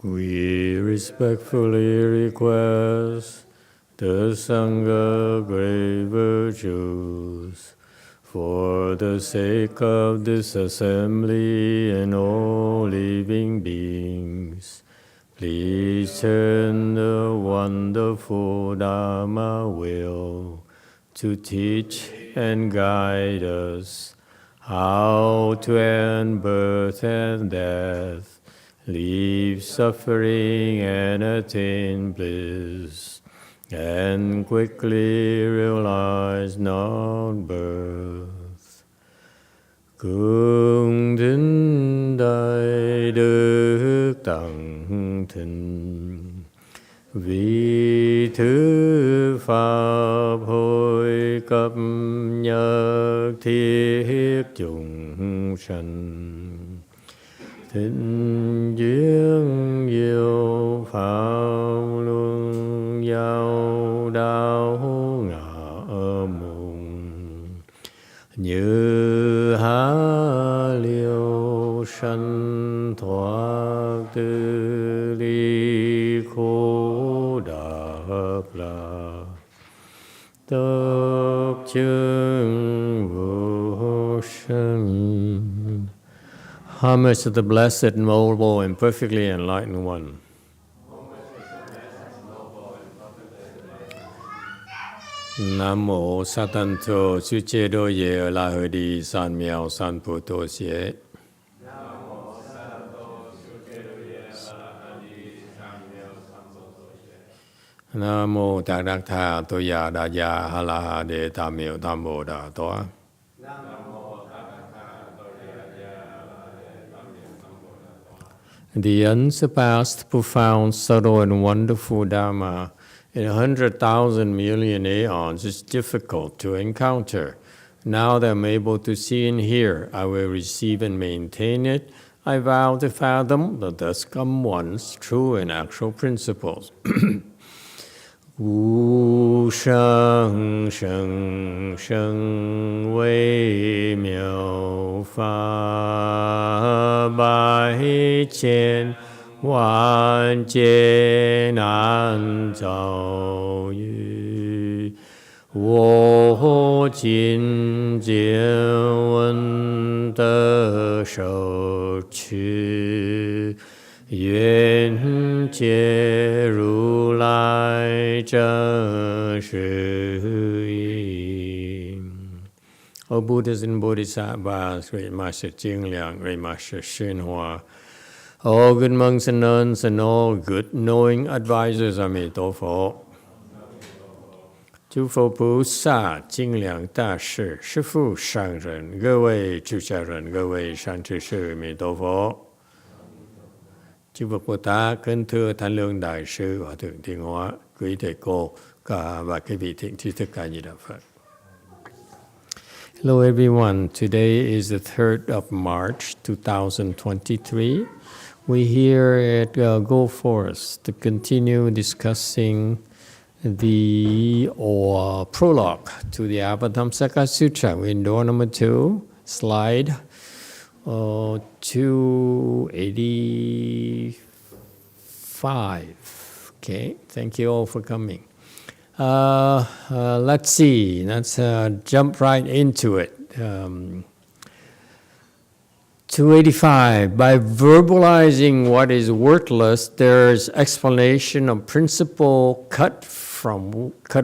We respectfully request the Sangha great virtues for the sake of this assembly and all living beings. Please turn the wonderful Dharma wheel to teach and guide us how to end birth and death, leave suffering and attain bliss, and quickly realize non-birth. Cung kính đại đức tăng thịnh, vì thứ pháp hội cập nhật thiết chúng sanh, thịnh duyên diệu pháp luân giao đạo ngã mùng, như há liêu sanh thoát từ ly khổ đạp lạc, tập chứng vô sanh. Homage to the Blessed, Noble, and Perfectly Enlightened One. Nam mô Sa Tan Tô Sư Chế Đô Ye La Hơ Đi San Miao San Pu Tô Xie. Nam mô Tạc Đắc Tha Tô Ya Đa Ya Ha La Ha Đề Tam Miao Tam Bồ Đà Toa. The unsurpassed, profound, subtle, and wonderful Dharma in 100,000 million aeons is difficult to encounter. Now that I'm able to see and hear, I will receive and maintain it. I vow to fathom the thus come one's true and actual principles. Wu sheng sheng sheng wei miao fa bai qian wan jie nan zhao yu wo jin jie wen de shou qu Yuan Jie Ru Lai Zheng Shi Yi. O Buddhas and Bodhisattvas, Great Master Jing Liang, Great Master YongHua, all good monks and nuns, and all good knowing advisors, Emitofuo. 诸佛菩萨、精良大士、师父上人、各位出家人、各位善知识，阿弥陀佛。 Chư Phật Bồ Tát, kính thưa Thánh Lương Đại sư Hòa thượng Thiên Hóa, quý thầy cô và các vị thiện tri thức A Di Đà Phật. Hello everyone. Today is the 3rd of March 2023. We're here at Go Forest to continue discussing the prologue to the Avatamsaka Sutra. We're in door number 2, slide 285. Okay, thank you all for coming. Let's see, let's jump right into it. 285. By verbalizing what is worthless, there's explanation of principle cut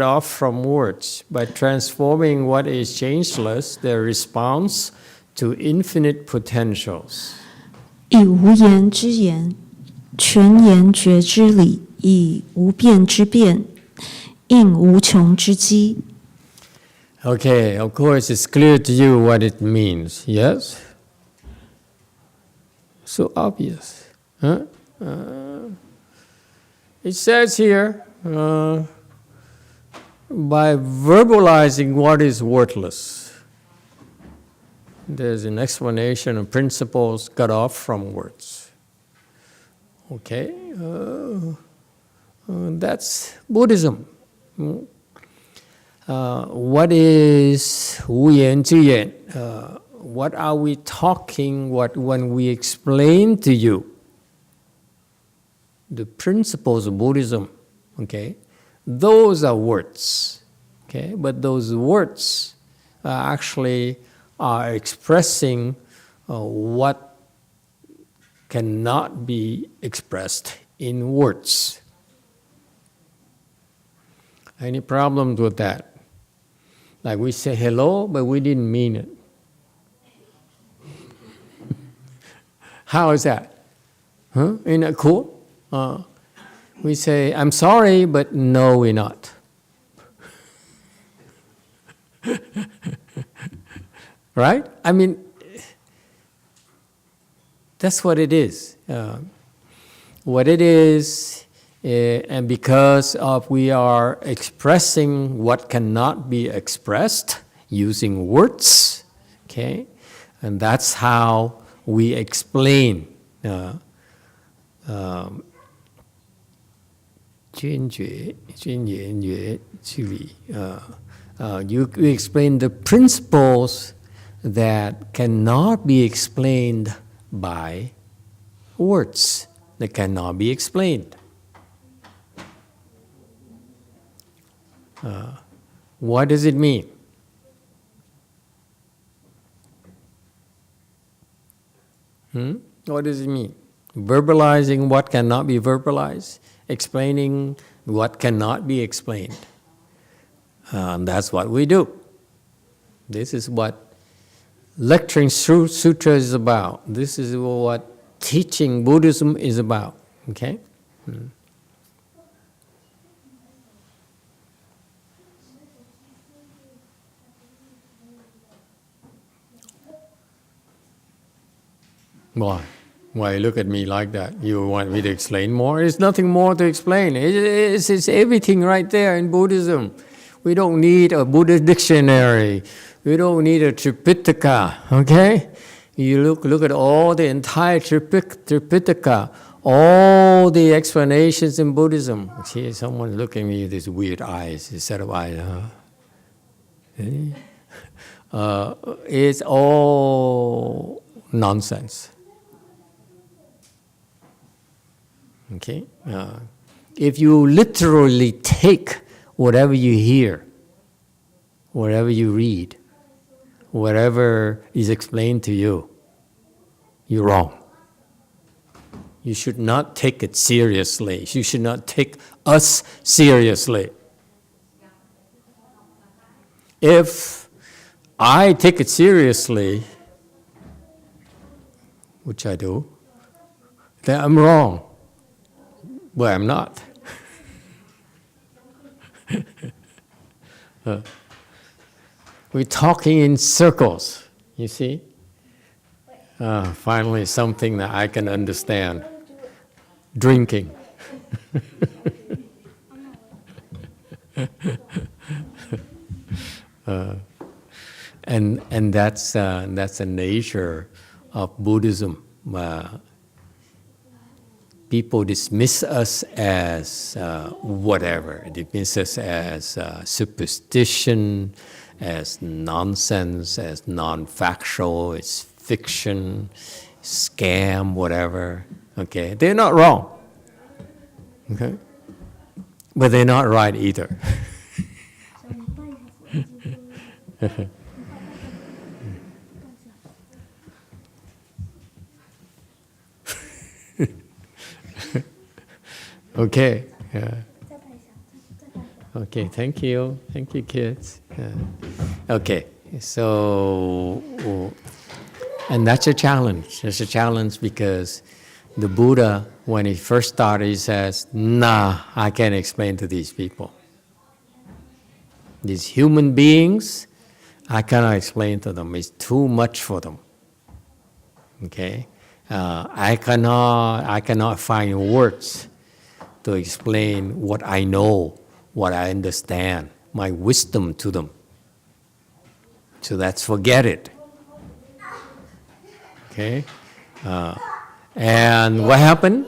off from words. By transforming what is changeless, their response to infinite potentials. 以无言之言，全言觉之理；以无变之变，应无穷之机。 Okay, of course, it's clear to you what it means. Yes? So obvious. Huh? It says here, by verbalizing what is worthless, there's an explanation of principles cut off from words. Okay, that's Buddhism. What is Wu Yan Zhi Yan? What are we talking when we explain to you? the principles of Buddhism, okay, those are words, okay, but those words actually are expressing what cannot be expressed in words. Any problems with that? Like we say hello, but we didn't mean it. How is that? Huh? Isn't that cool? We say, I'm sorry, but no, we're not. Right? I mean, that's what it is. What it is, and because of we are expressing what cannot be expressed using words, okay, and that's how we explain. You explain the principles that cannot be explained by words, that cannot be explained. What does it mean? What does it mean? Verbalizing what cannot be verbalized, explaining what cannot be explained. That's what we do. This is what lecturing sutra is about. This is what teaching Buddhism is about. Okay? Why? Why you look at me like that? You want me to explain more? There's nothing more to explain. It's everything right there in Buddhism. We don't need a Buddhist dictionary. We don't need a Tripitaka, okay? You look at all the entire Tripitaka, all the explanations in Buddhism. See, someone looking at me with these weird eyes, this set of eyes. It's all nonsense. Okay? If you literally take whatever you hear, whatever you read, whatever is explained to you, you're wrong. You should not take it seriously. You should not take us seriously. If I take it seriously, which I do, then I'm wrong. Well, I'm not. We're talking in circles, you see? Finally, something that I can understand. Drinking. And that's the nature of Buddhism. People dismiss us as whatever. They dismiss us as superstition, as nonsense, as non-factual, as fiction, scam, whatever. Okay, they're not wrong. Okay, but they're not right either. Okay. Okay, thank you. Thank you, kids. Okay, so, and that's a challenge. It's a challenge because the Buddha, when he first started, he says, nah, I can't explain to these people. These human beings, I cannot explain to them. It's too much for them. Okay? I cannot find words to explain what I know, what I understand, my wisdom to them. So let's forget it. Okay? And what happened?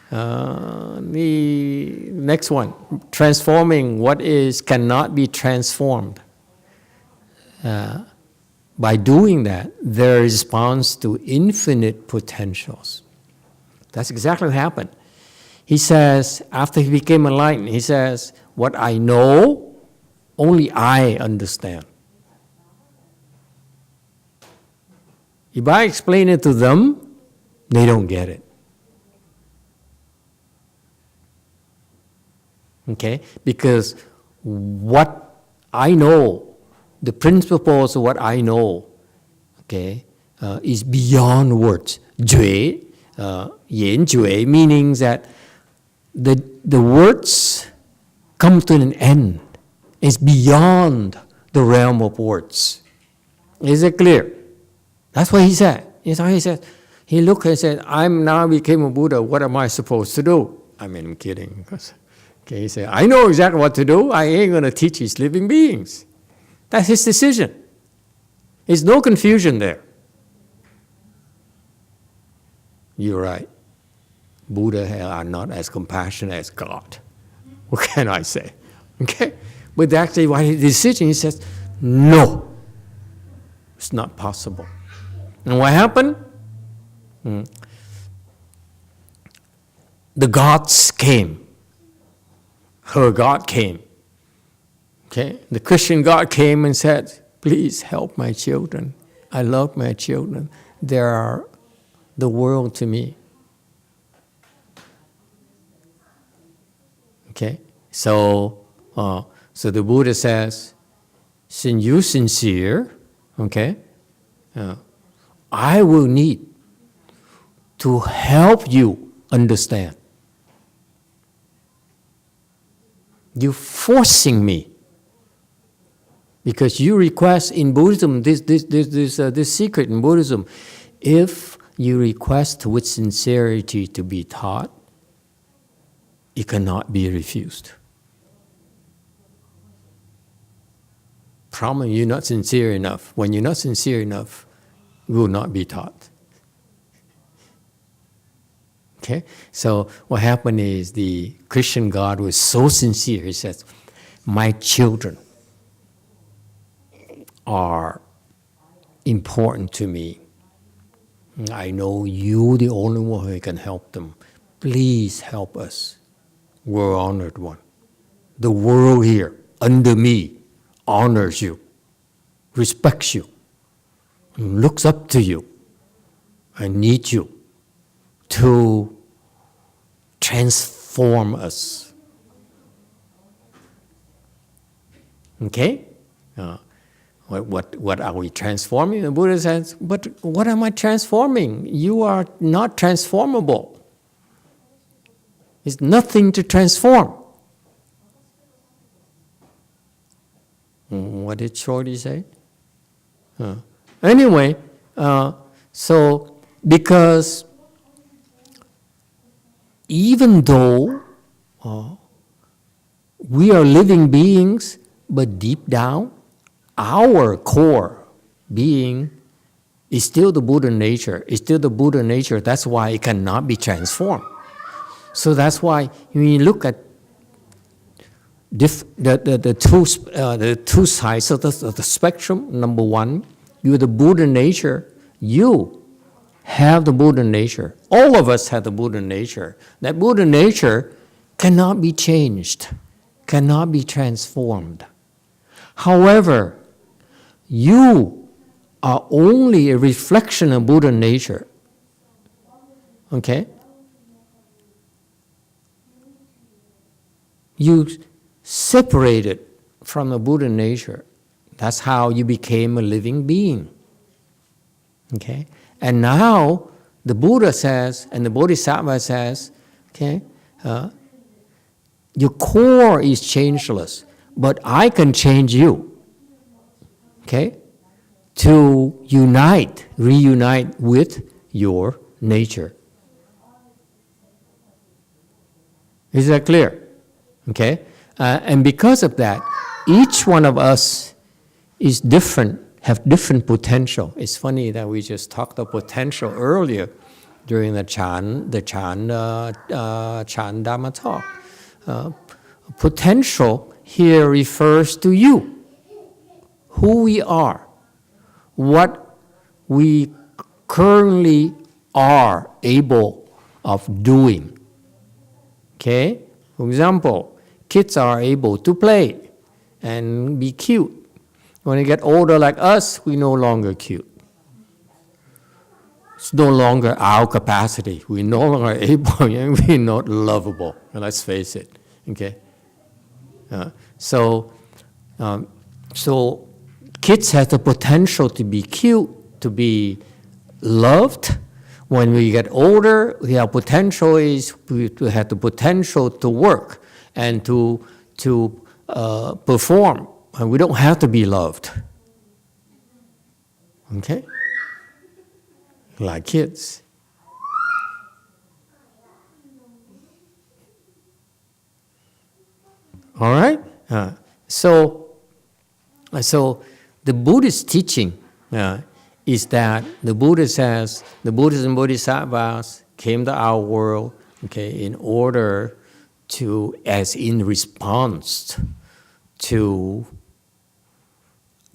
The next one, transforming what cannot be transformed. By doing that, there responds to infinite potentials. That's exactly what happened. he says, after he became enlightened, he says, what I know, only I understand. If I explain it to them, they don't get it. Okay? Because what I know, the principles of what I know, okay, is beyond words. Juệ, Yen Juệ, meaning that the words come to an end. It's beyond the realm of words. Is it clear? That's what he said. That's what he said. He looked and said, I'm now became a Buddha. What am I supposed to do? I mean, I'm kidding. Okay, he said, I know exactly what to do. I ain't going to teach these living beings. That's his decision. There's no confusion there. You're right. Buddha are not as compassionate as God. What can I say? Okay? But actually, why his decision, he says, no, it's not possible. And what happened? The gods came. Her God came. Okay? The Christian God came and said, please help my children. I love my children. They are the world to me. Okay? So the Buddha says, since you're sincere, okay, I will need to help you understand. You're forcing me. Because you request in Buddhism, this secret in Buddhism, if you request with sincerity to be taught, it cannot be refused. Problem, you're not sincere enough. When you're not sincere enough, you will not be taught. Okay? So what happened is the Christian God was so sincere. He says, my children are important to me. I know you the only one who can help them. Please help us. We're honored one. The world here, under me, honors you, respects you, and looks up to you. I need you to transform us. Okay? What are we transforming? The Buddha says, but what am I transforming? You are not transformable. There's nothing to transform. What did Shorty say? Anyway, so because even though we are living beings, but deep down, our core being is still the Buddha nature. It's still the Buddha nature. That's why it cannot be transformed. So that's why when you look at the two sides of the spectrum, number one, you're the Buddha nature. You have the Buddha nature. All of us have the Buddha nature. That Buddha nature cannot be changed, cannot be transformed. However, you are only a reflection of Buddha nature. Okay? You separated from the Buddha nature. That's how you became a living being. Okay? And now the Buddha says, and the Bodhisattva says, okay, your core is changeless, but I can change you. Okay? To reunite with your nature. Is that clear? Okay? And because of that, each one of us is different, have different potential. It's funny that we just talked about potential earlier during the Chan Dharma talk. Potential here refers to you, who we are, what we currently are able of doing. Okay? For example, kids are able to play and be cute. When they get older like us, we're no longer cute. It's no longer our capacity. We're no longer able, we're not lovable. Let's face it. Okay? So kids have the potential to be cute, to be loved. When we get older, we have potential is to have the potential to work and to perform. And we don't have to be loved. Okay? Like kids. All right? So the Buddhist teaching is that the Buddha says the Buddhas and Bodhisattvas came to our world, okay, in order to, as in response to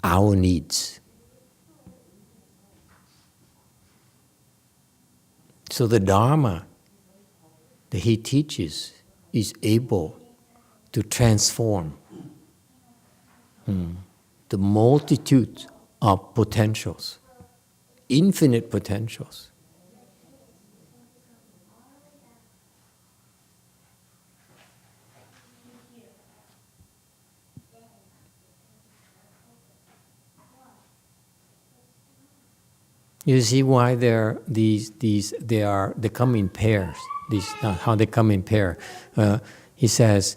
our needs. So the Dharma that he teaches is able to transform the multitude of potentials, infinite potentials. You see why they come in pairs. How they come in pair. He says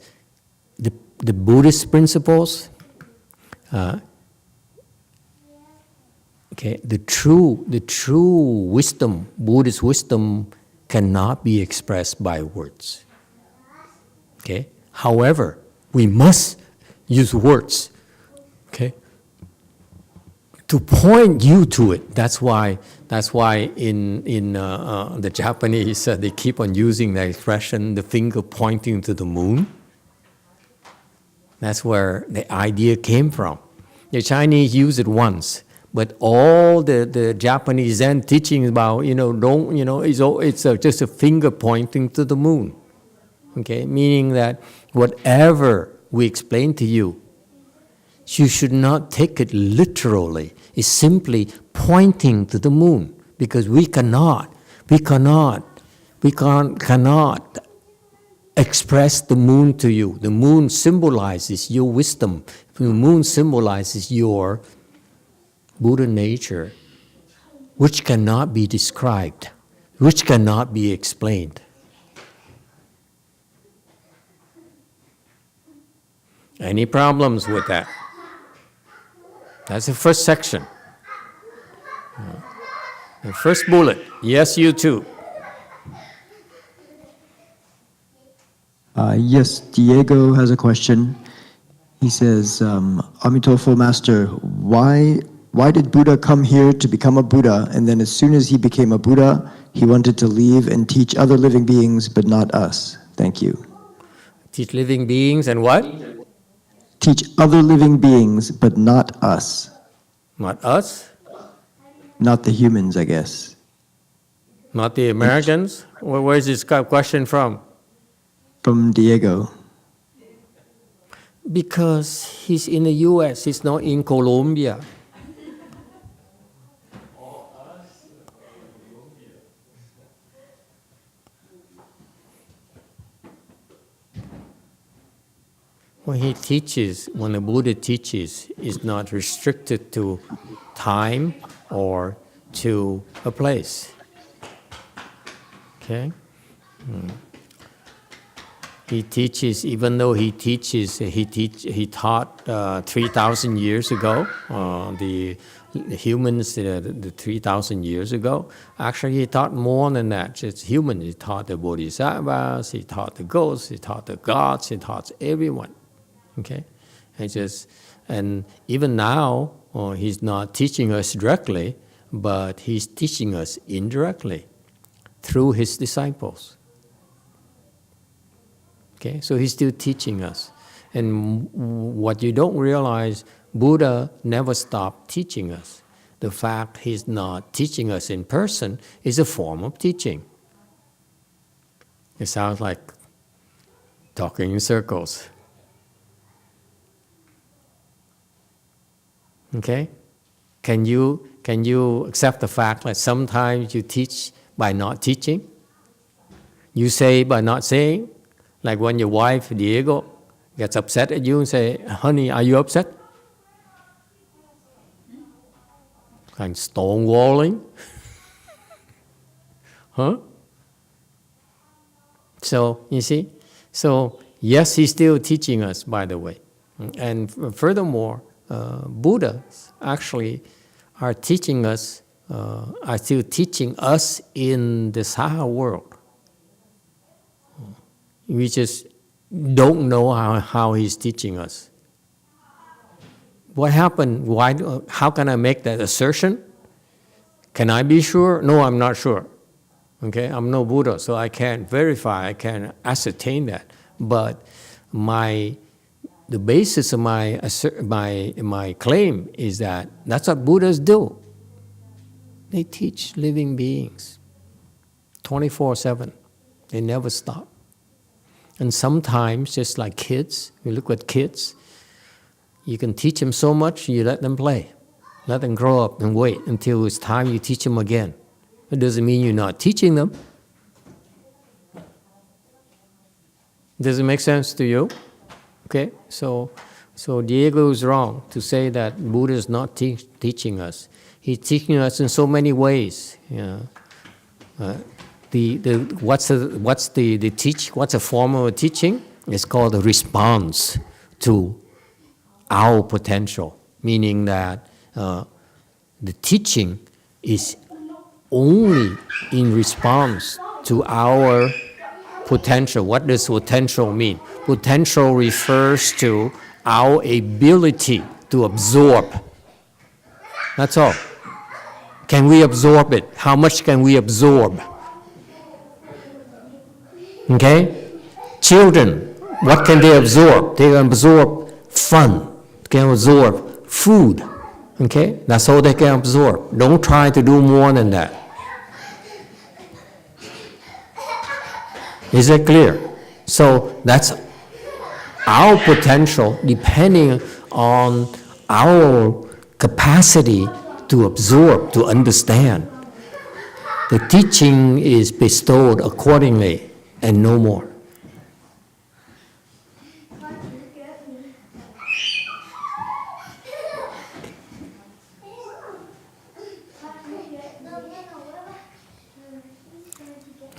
the Buddhist principles. Okay, the true wisdom, Buddhist wisdom, cannot be expressed by words. Okay. However, we must use words. Okay. To point you to it. That's why in the Japanese they keep on using the expression, the finger pointing to the moon. That's where the idea came from. The Chinese use it once, but all the Japanese Zen teaching about it's just a finger pointing to the moon. Okay, meaning that whatever we explain to you, you should not take it literally. It's simply pointing to the moon, because we cannot express the moon to you. The moon symbolizes your wisdom. The moon symbolizes your Buddha nature, which cannot be described, which cannot be explained. Any problems with that? That's the first section. The first bullet. Yes, you too. Yes, Diego has a question. He says, Emitofuo Master, why did Buddha come here to become a Buddha, and then as soon as he became a Buddha, he wanted to leave and teach other living beings, but not us? Thank you. Teach living beings and what? Teach other living beings, but not us. Not us? Not the humans, I guess. Not the Americans? Where is this question from? From Diego. Because he's in the US, he's not in Colombia. When the Buddha teaches, is not restricted to time or to a place. Okay? He teaches, even though he taught 3,000 years ago, the humans, the 3,000 years ago. Actually, he taught more than that. Just humans. He taught the bodhisattvas, he taught the ghosts, he taught the gods, he taught everyone. Okay? And even now, he's not teaching us directly, but he's teaching us indirectly through his disciples. Okay, so he's still teaching us. And what you don't realize, Buddha never stopped teaching us. The fact he's not teaching us in person is a form of teaching. It sounds like talking in circles. Okay? Can you accept the fact that sometimes you teach by not teaching? You say by not saying? Like when your wife, Diego, gets upset at you and say, honey, are you upset? Kind of stonewalling. Huh? So, you see? So, yes, he's still teaching us, by the way. And furthermore, Buddhas actually are teaching us, are still teaching us in the Saha world. We just don't know how he's teaching us. What happened? How can I make that assertion? Can I be sure? No, I'm not sure. Okay, I'm no Buddha, so I can't verify, I can't ascertain that. But the basis of my claim is that that's what Buddhas do. They teach living beings 24/7. They never stop. And sometimes, just like kids, you look at kids, you can teach them so much, you let them play. Let them grow up and wait until it's time you teach them again. It doesn't mean you're not teaching them. Does it make sense to you? Okay, so Diego is wrong to say that Buddha is not teaching us. He's teaching us in so many ways. What's a form of teaching? It's called a response to our potential, meaning that the teaching is only in response to our potential. What does potential mean? Potential refers to our ability to absorb. That's all. Can we absorb it? How much can we absorb? Okay? Children, what can they absorb? They can absorb fun. They can absorb food. Okay? That's all they can absorb. Don't try to do more than that. Is it clear? So that's our potential depending on our capacity to absorb, to understand. The teaching is bestowed accordingly and no more.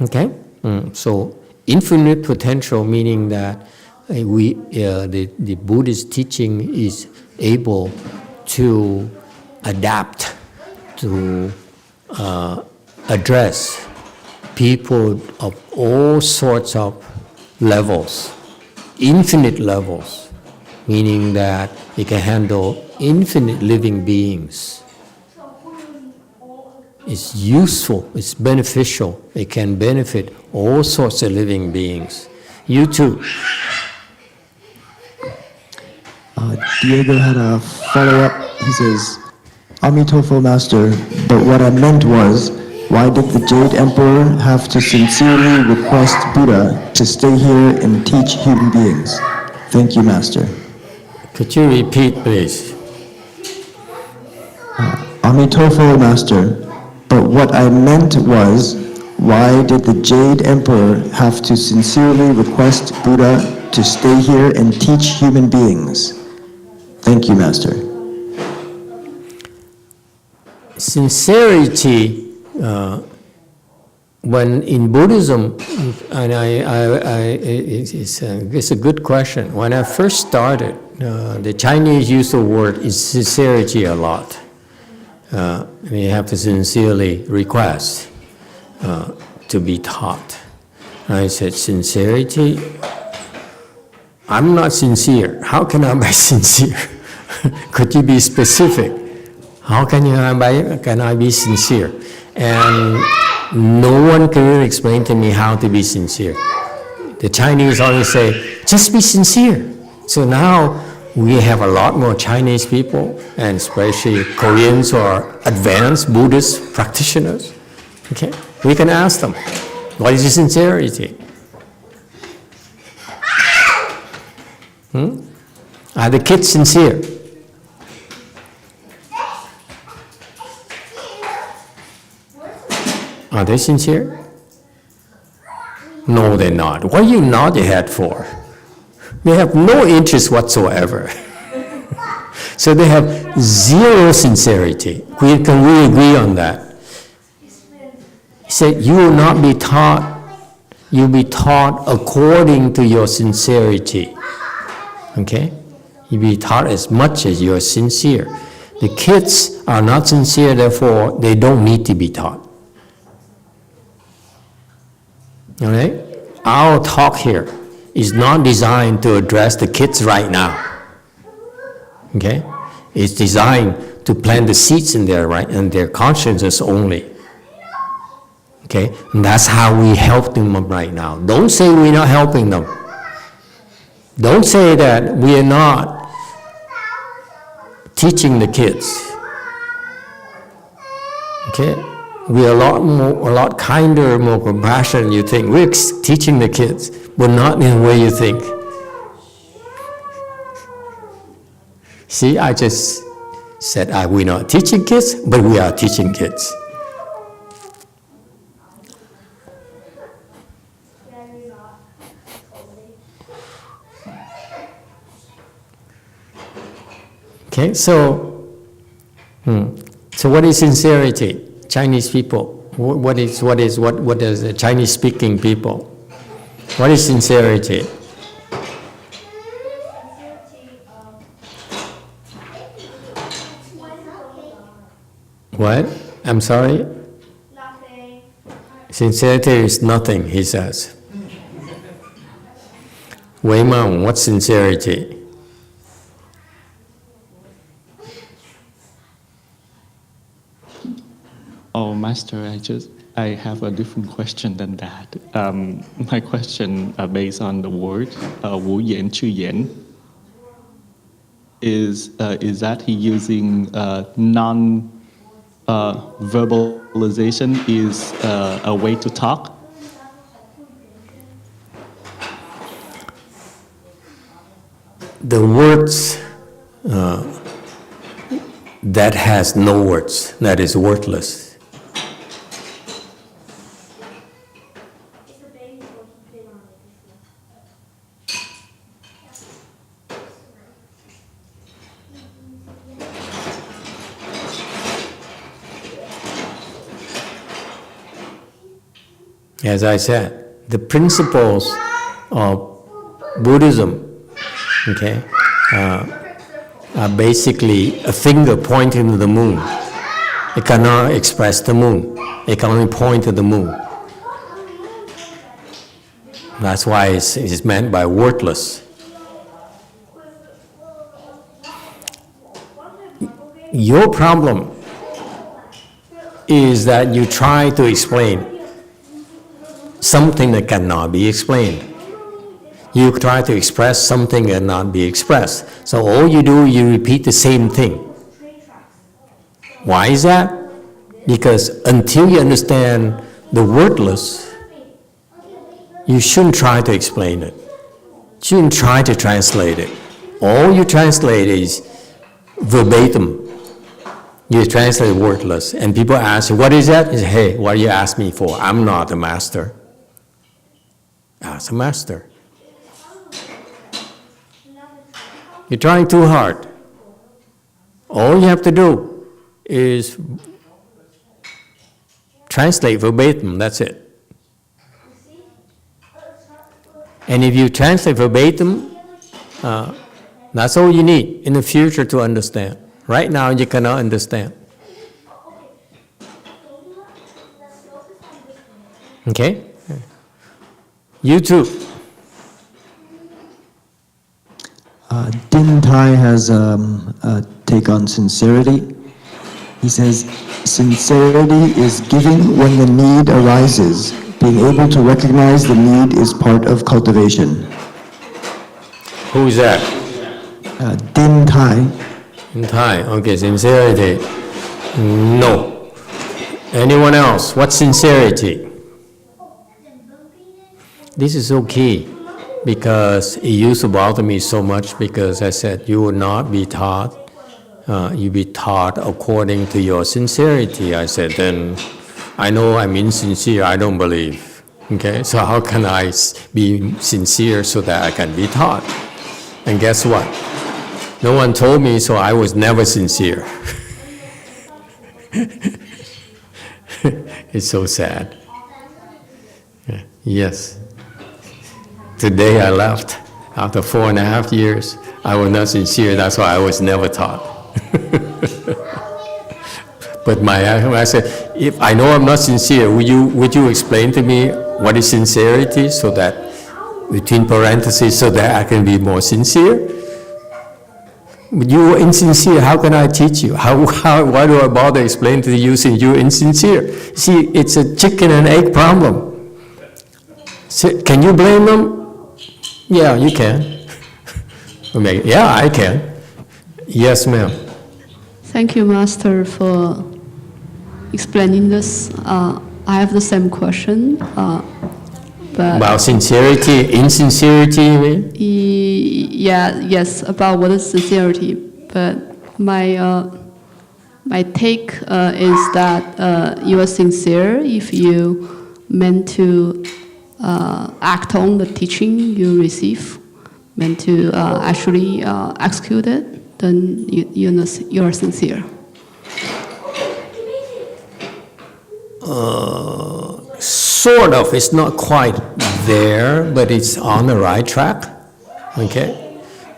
Okay? So infinite potential, meaning that the Buddhist teaching is able to adapt, to address people of all sorts of levels, infinite levels, meaning that it can handle infinite living beings. It's useful, it's beneficial, it can benefit all sorts of living beings. You too. Diego had a follow-up. He says, Amitofuo Master, but what I meant was, why did the Jade Emperor have to sincerely request Buddha to stay here and teach human beings? Thank you, Master. Could you repeat, please? Amitofuo Master, but what I meant was, why did the Jade Emperor have to sincerely request Buddha to stay here and teach human beings? Thank you, Master. Sincerity, when in Buddhism, and it's a good question. When I first started, the Chinese use the word sincerity a lot. We have to sincerely request to be taught. I said, sincerity? I'm not sincere. How can I be sincere? Could you be specific? How can I be sincere? And no one can really explain to me how to be sincere. The Chinese always say, just be sincere. So now we have a lot more Chinese people, and especially Koreans or advanced Buddhist practitioners. Okay, we can ask them, what is your sincerity? Are the kids sincere? Are they sincere? No, they're not. What are you nod your head for? They have no interest whatsoever. So they have zero sincerity. Can we agree on that? He said, you will not be taught, you'll be taught according to your sincerity. Okay? You'll be taught as much as you're sincere. The kids are not sincere, therefore they don't need to be taught. All right? Our talk here is not designed to address the kids right now. Okay? It's designed to plant the seeds in their consciousness only. Okay? And that's how we help them right now. Don't say we're not helping them. Don't say that we are not teaching the kids. Okay? We are a lot kinder, more compassionate than you think. We're teaching the kids, but not in the way you think. See, I just said we're not teaching kids, but we are teaching kids. Okay, so what is sincerity? Chinese people, what does the Chinese speaking people? What is sincerity? What? I'm sorry? Nothing. Sincerity is nothing, he says. Wei Mao, what's sincerity? Oh, Master, I have a different question than that. My question based on the word Wu Yan Chu Yan is that he using non-verbalization is a way to talk? The words that has no words, that is worthless. As I said, the principles of Buddhism, okay, are basically a finger pointing to the moon. It cannot express the moon. It can only point to the moon. That's why it's meant by worthless. Your problem is that you try to explain something that cannot be explained. You try to express something that cannot be expressed. So all you do, you repeat the same thing. Why is that? Because until you understand the wordless, you shouldn't try to explain it. You shouldn't try to translate it. All you translate is verbatim. You translate wordless, and people ask you, what is that? You say, hey, what do you ask me for? I'm not a master. Ask a master. You're trying too hard. All you have to do is translate verbatim, that's it. And if you translate verbatim, that's all you need in the future to understand. Right now, you cannot understand. Okay? You too. Din Tai has a take on sincerity. He says, sincerity is giving when the need arises. Being able to recognize the need is part of cultivation. Who's that? Din Tai. In Thai. Okay, sincerity. No. Anyone else? What's sincerity? This is so key. because it used to bother me so much because I said, you will not be taught, you be taught according to your sincerity. I said, then I know I'm insincere, I don't believe. Okay, so how can I be sincere so that I can be taught? And guess what? No one told me, so I was never sincere. It's so sad. Yes. Today I left. After 4.5 years, I was not sincere. That's why I was never taught. But I said, if I know I'm not sincere, would you explain to me what is sincerity, so that between parentheses, so that I can be more sincere? You were insincere. How can I teach you? Why do I bother explaining to you since you're insincere? See, it's a chicken and egg problem. So, can you blame them? Yeah, you can. Yeah, I can. Yes, ma'am. Thank you, Master, for explaining this. I have the same question. But about sincerity, insincerity, you mean? Yes, about what is sincerity. But my take is that you are sincere if you meant to act on the teaching you receive, meant to actually execute it, then you are sincere. Sort of. It's not quite there, but it's on the right track. Okay?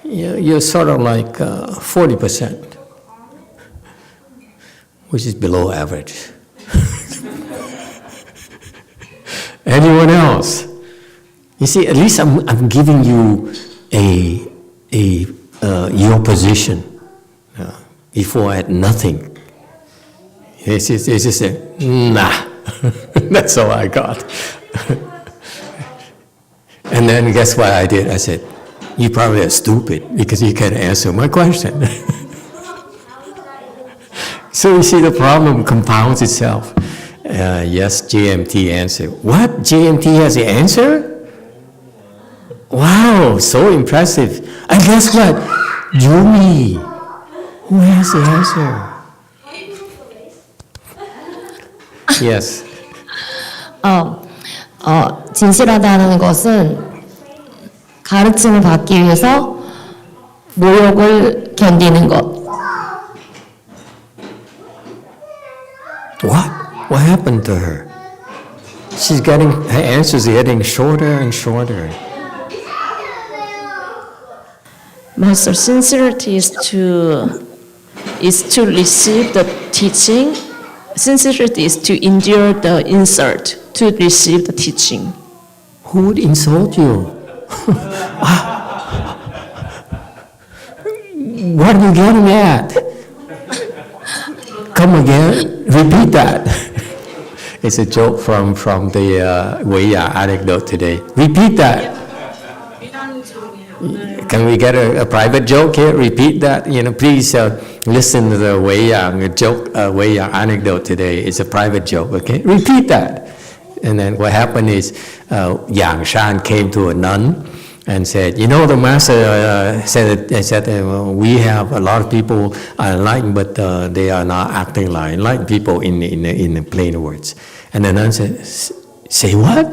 You're sort of like 40%, which is below average. Anyone else? You see, at least I'm giving you your position. Before I had nothing. It's just a, nah. That's all I got. And then guess what I did? I said, you probably are stupid because you can't answer my question. So you see, the problem compounds itself. Yes, JMT answered. What? JMT has the answer? Wow, so impressive. And guess what? Yumi, who has the answer? Yes. 진실하다는 것은 가르침을 받기 위해서 모욕을 견디는 것. What? What happened to her? Her answers are getting shorter and shorter. Master, sincerity is to receive the teaching. Sincerity is to endure the insult to receive the teaching. Who would insult you? What are you getting at? Come again? Repeat that. It's a joke from the YongHua anecdote today. Repeat that. Can we get a private joke here? Repeat that. Please listen to the YongHua joke, YongHua anecdote today. It's a private joke. Okay, repeat that. And then what happened is, Yang Shan came to a nun and said, the master said we have a lot of people are enlightened, but they are not acting like enlightened people in the plain words. And the nun said, say what?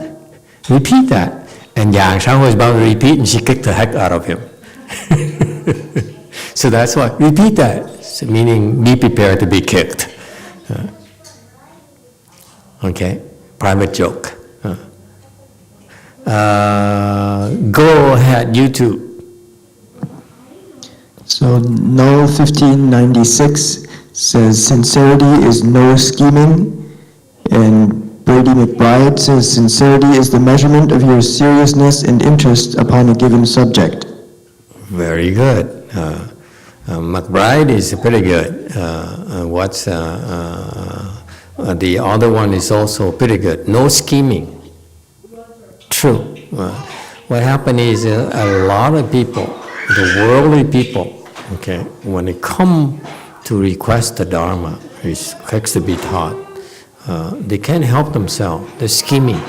Repeat that. And Yang Shan was about to repeat, and she kicked the heck out of him. So that's why, repeat that, so meaning be prepared to be kicked. Okay, private joke. Go ahead, you two. So No 1596 says sincerity is no scheming, and Brady McBride says sincerity is the measurement of your seriousness and interest upon a given subject. Very good. McBride is pretty good. The other one is also pretty good. No scheming. True. What happened is a lot of people, the worldly people, okay, when they come to request the Dharma, request to be taught, they can't help themselves. They're scheming.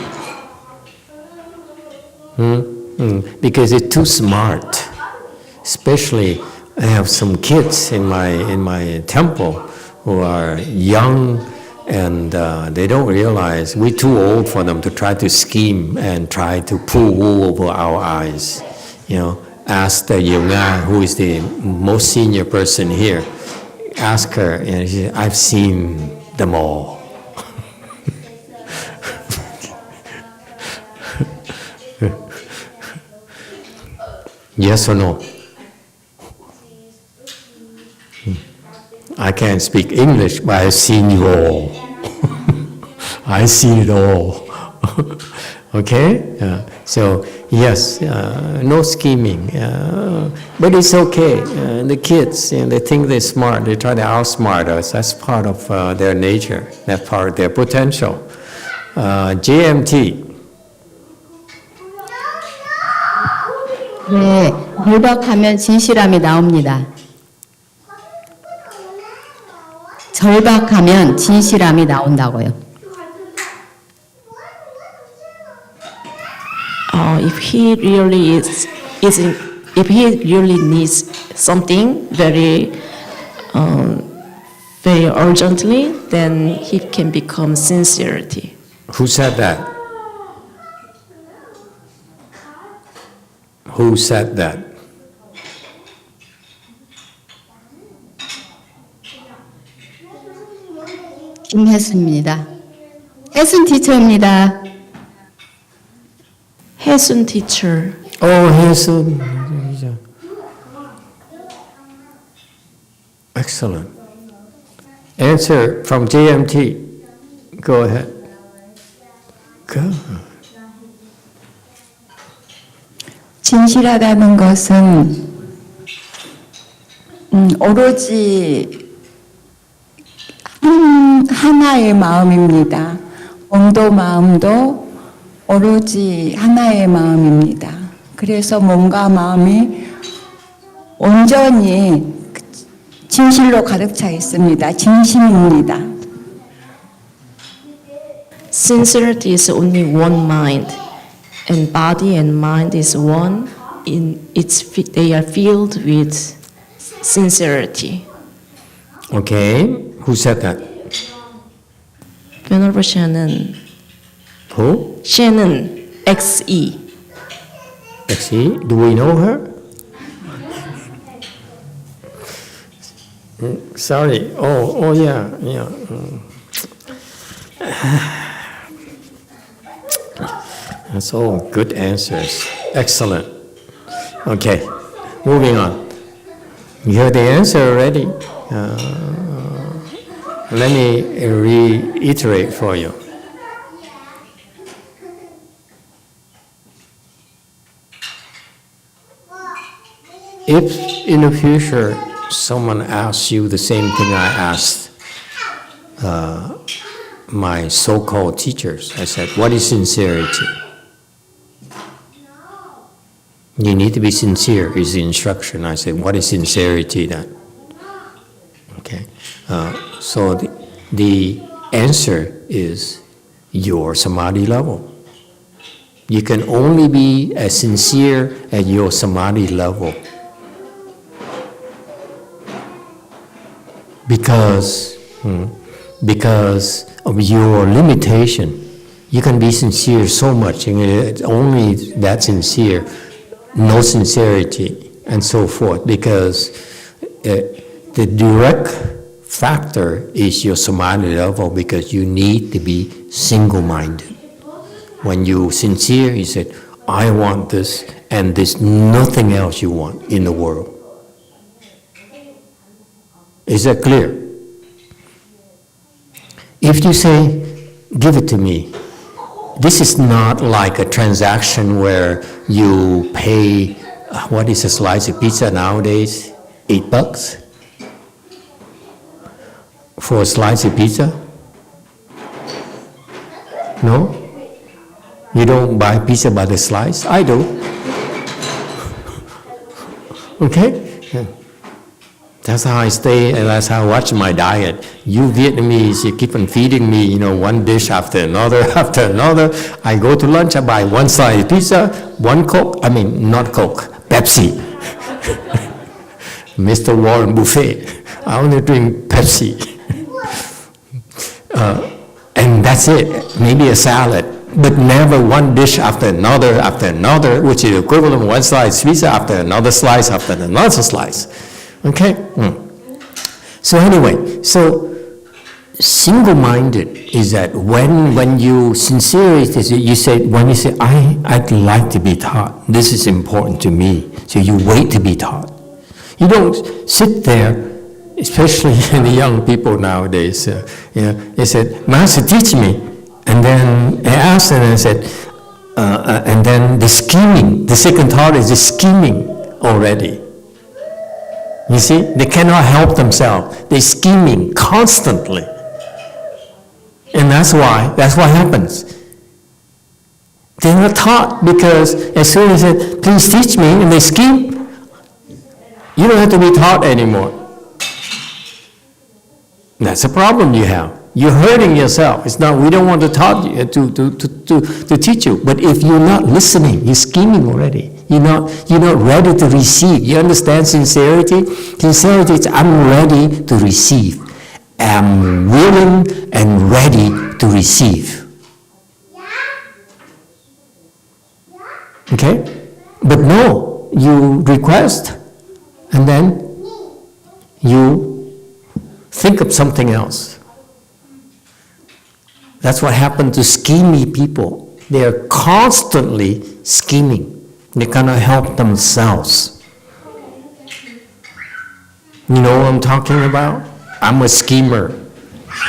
Because it's too smart. Especially, I have some kids in my temple who are young, and they don't realize we're too old for them to try to scheme and try to pull wool over our eyes. Ask the YongHua, who is the most senior person here. Ask her, and she said, I've seen them all. Yes or no? I can't speak English, but I've seen you all. I've seen it all. Okay? So, yes, no scheming. But it's okay. The kids, they think they're smart. They try to outsmart us. That's part of their nature. That's part of their potential. GMT. 네, 절박하면 진실함이 나옵니다. 절박하면 진실함이 나온다고요. If he really if he really needs something very urgently, then he can become sincerity. Who said that? Who said that? 김혜수입니다. 혜순 티처입니다. Hasun teacher. Hasun. Excellent. Answer from JMT. Go ahead. Go. 진실하다는 것은 오로지 하나의 마음입니다. 몸도 마음도 오로지 하나의 마음입니다. 그래서 몸과 마음이 온전히 진실로 가득 차 있습니다. 진심입니다. Sincerity is only one mind, and body and mind is one. They are filled with sincerity. Okay. Who said that? Venerable Shannon. Who? Shannon, XE. XE? Do we know her? Sorry. Oh, yeah. That's all good answers. Excellent. Okay, moving on. You heard the answer already. Let me reiterate for you. If in the future someone asks you the same thing I asked my so-called teachers, I said, what is sincerity? You need to be sincere is the instruction. I said, what is sincerity then? Okay, so the answer is your samadhi level. You can only be as sincere at your samadhi level. Because of your limitation. You can be sincere so much, and it's only that sincere, no sincerity, and so forth, because the direct factor is your samadhi level, because you need to be single-minded. When you're sincere, you said, I want this, and there's nothing else you want in the world. Is that clear? If you say, give it to me, this is not like a transaction where you pay, what is a slice of pizza nowadays? $8? For a slice of pizza? No? You don't buy pizza by the slice? I do. Okay? Yeah. That's how I stay, and that's how I watch my diet. You Vietnamese, you keep on feeding me, one dish after another, after another. I go to lunch, I buy one slice pizza, one Coke, not Coke, Pepsi. Mr. Warren Buffet, I only drink Pepsi. And that's it, maybe a salad, but never one dish after another, which is equivalent to one slice pizza after another slice, after another slice. Okay? So anyway, single-minded is that when you sincerely, when you say, I'd like to be taught, this is important to me, so you wait to be taught. You don't sit there, especially the young people nowadays, they said, Master, teach me. And then I asked and I said, and then the scheming, the second thought is the scheming already. You see, they cannot help themselves. They're scheming constantly. And that's what happens. They're not taught because as soon as they say, please teach me, and they scheme, you don't have to be taught anymore. That's a problem you have. You're hurting yourself. It's not, we don't want to taught you, to teach you. But if you're not listening, you're scheming already. You're not ready to receive. You understand sincerity? Sincerity is I'm ready to receive. I'm willing and ready to receive. Okay? But no, you request and then you think of something else. That's what happened to schemy people. They are constantly scheming. They cannot help themselves. You know what I'm talking about? I'm a schemer.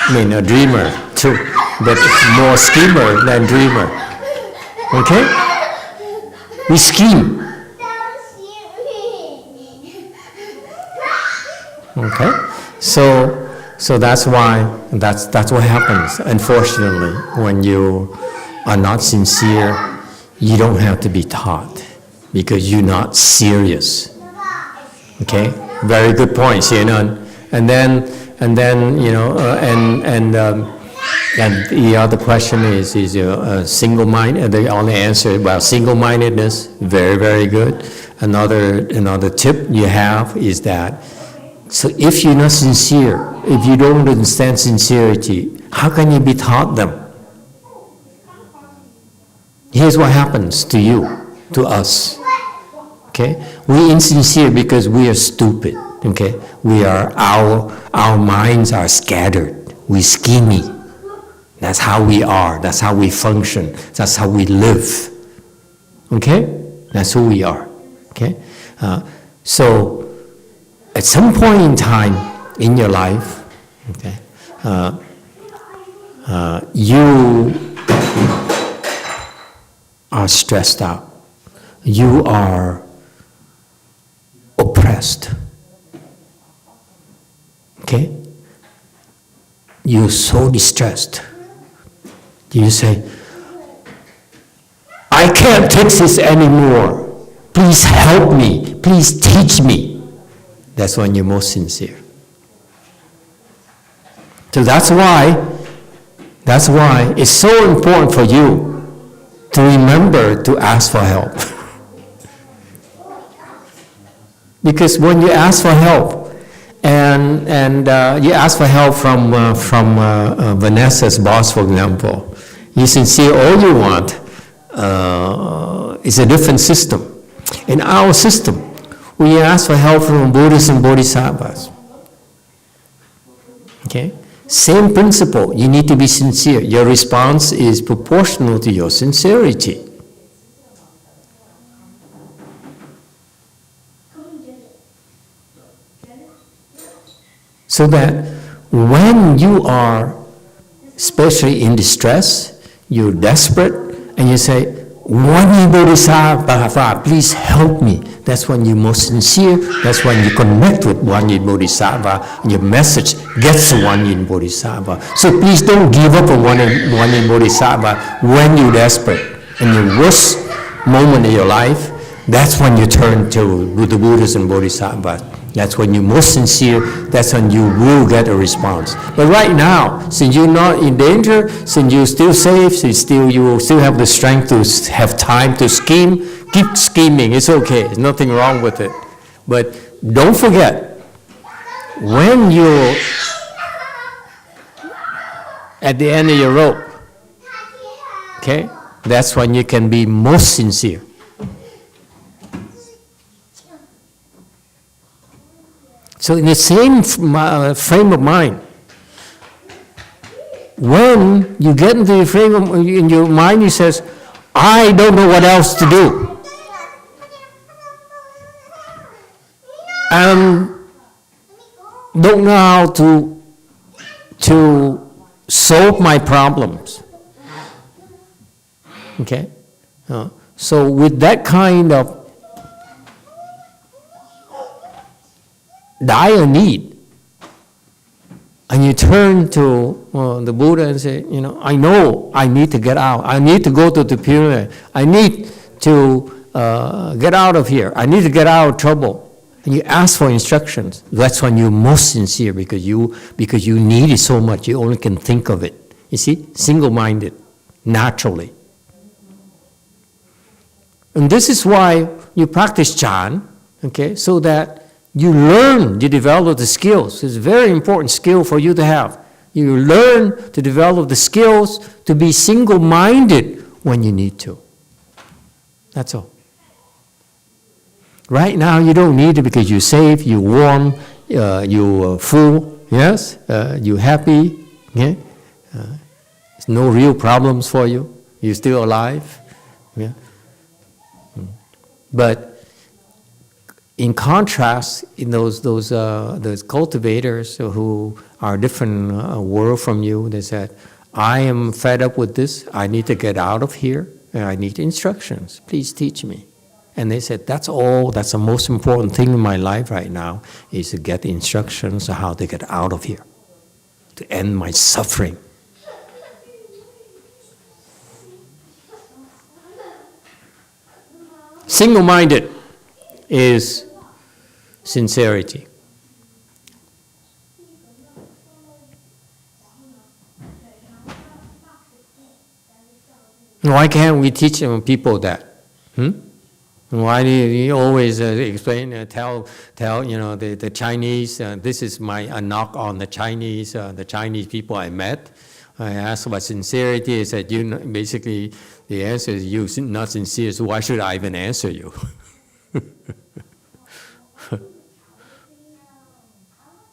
A dreamer too. But more schemer than dreamer. Okay? We scheme. Okay? So that's why, that's what happens. Unfortunately, when you are not sincere, you don't have to be taught because you're not serious. Okay? Very good point, Xienan. And then and the other question is single-minded. The only answer about single-mindedness, very, very good. Another tip you have is that, so if you're not sincere, if you don't understand sincerity, how can you be taught them? Here's what happens to you, to us. Okay? We're insincere because we are stupid. Okay? Our minds are scattered. We're schemy. That's how we are. That's how we function. That's how we live. Okay? That's who we are. Okay? So, at some point in time in your life, okay, you are stressed out. You are oppressed. Okay? You're so distressed. You say, I can't take this anymore. Please help me. Please teach me. That's when you're most sincere. So that's why it's so important for you to remember to ask for help. Because when you ask for help, and you ask for help from Vanessa's boss, for example, you're sincere, all you want is a different system. In our system, we ask for help from Buddhas and Bodhisattvas. Okay? Same principle, you need to be sincere. Your response is proportional to your sincerity. So that when you are, especially in distress, you're desperate, and you say, Wani Bodhisattva, please help me. That's when you're most sincere. That's when you connect with Wani Bodhisattva, and your message gets to Wani Bodhisattva. So please don't give up on Wani Bodhisattva when you're desperate. In your worst moment of your life, that's when you turn to the Buddhas and Bodhisattvas. That's when you're most sincere, that's when you will get a response. But right now, since you're not in danger, since you're still safe, since you will still have the strength to have time to scheme, keep scheming, it's okay, there's nothing wrong with it. But don't forget, when you're at the end of your rope, okay, that's when you can be most sincere. So in the same frame of mind, when you get into the frame of, in your mind, you says, I don't know what else to do. And don't know how to solve my problems. Okay? So with that kind of dire need, and you turn to the Buddha and say, I know I need to get out. I need to go to the pyramid. I need to get out of here. I need to get out of trouble. And you ask for instructions. That's when you're most sincere, because you need it so much. You only can think of it. You see, single-minded, naturally. And this is why you practice Chan, okay, so that you learn, you develop the skills. It's a very important skill for you to have. You learn to develop the skills to be single-minded when you need to. That's all. Right now, you don't need it because you're safe, you're warm, you're full, yes, you're happy, okay? There's no real problems for you. You're still alive, yeah? But in contrast, in those cultivators who are a different world from you, they said, I am fed up with this, I need to get out of here, and I need instructions, please teach me. And they said, that's the most important thing in my life right now, is to get instructions on how to get out of here, to end my suffering. Single-minded is sincerity. Why can't we teach people that? Why do you always explain, tell the Chinese, this is my knock on the Chinese people I met. I asked about sincerity. He said, basically, the answer is you're not sincere, so why should I even answer you?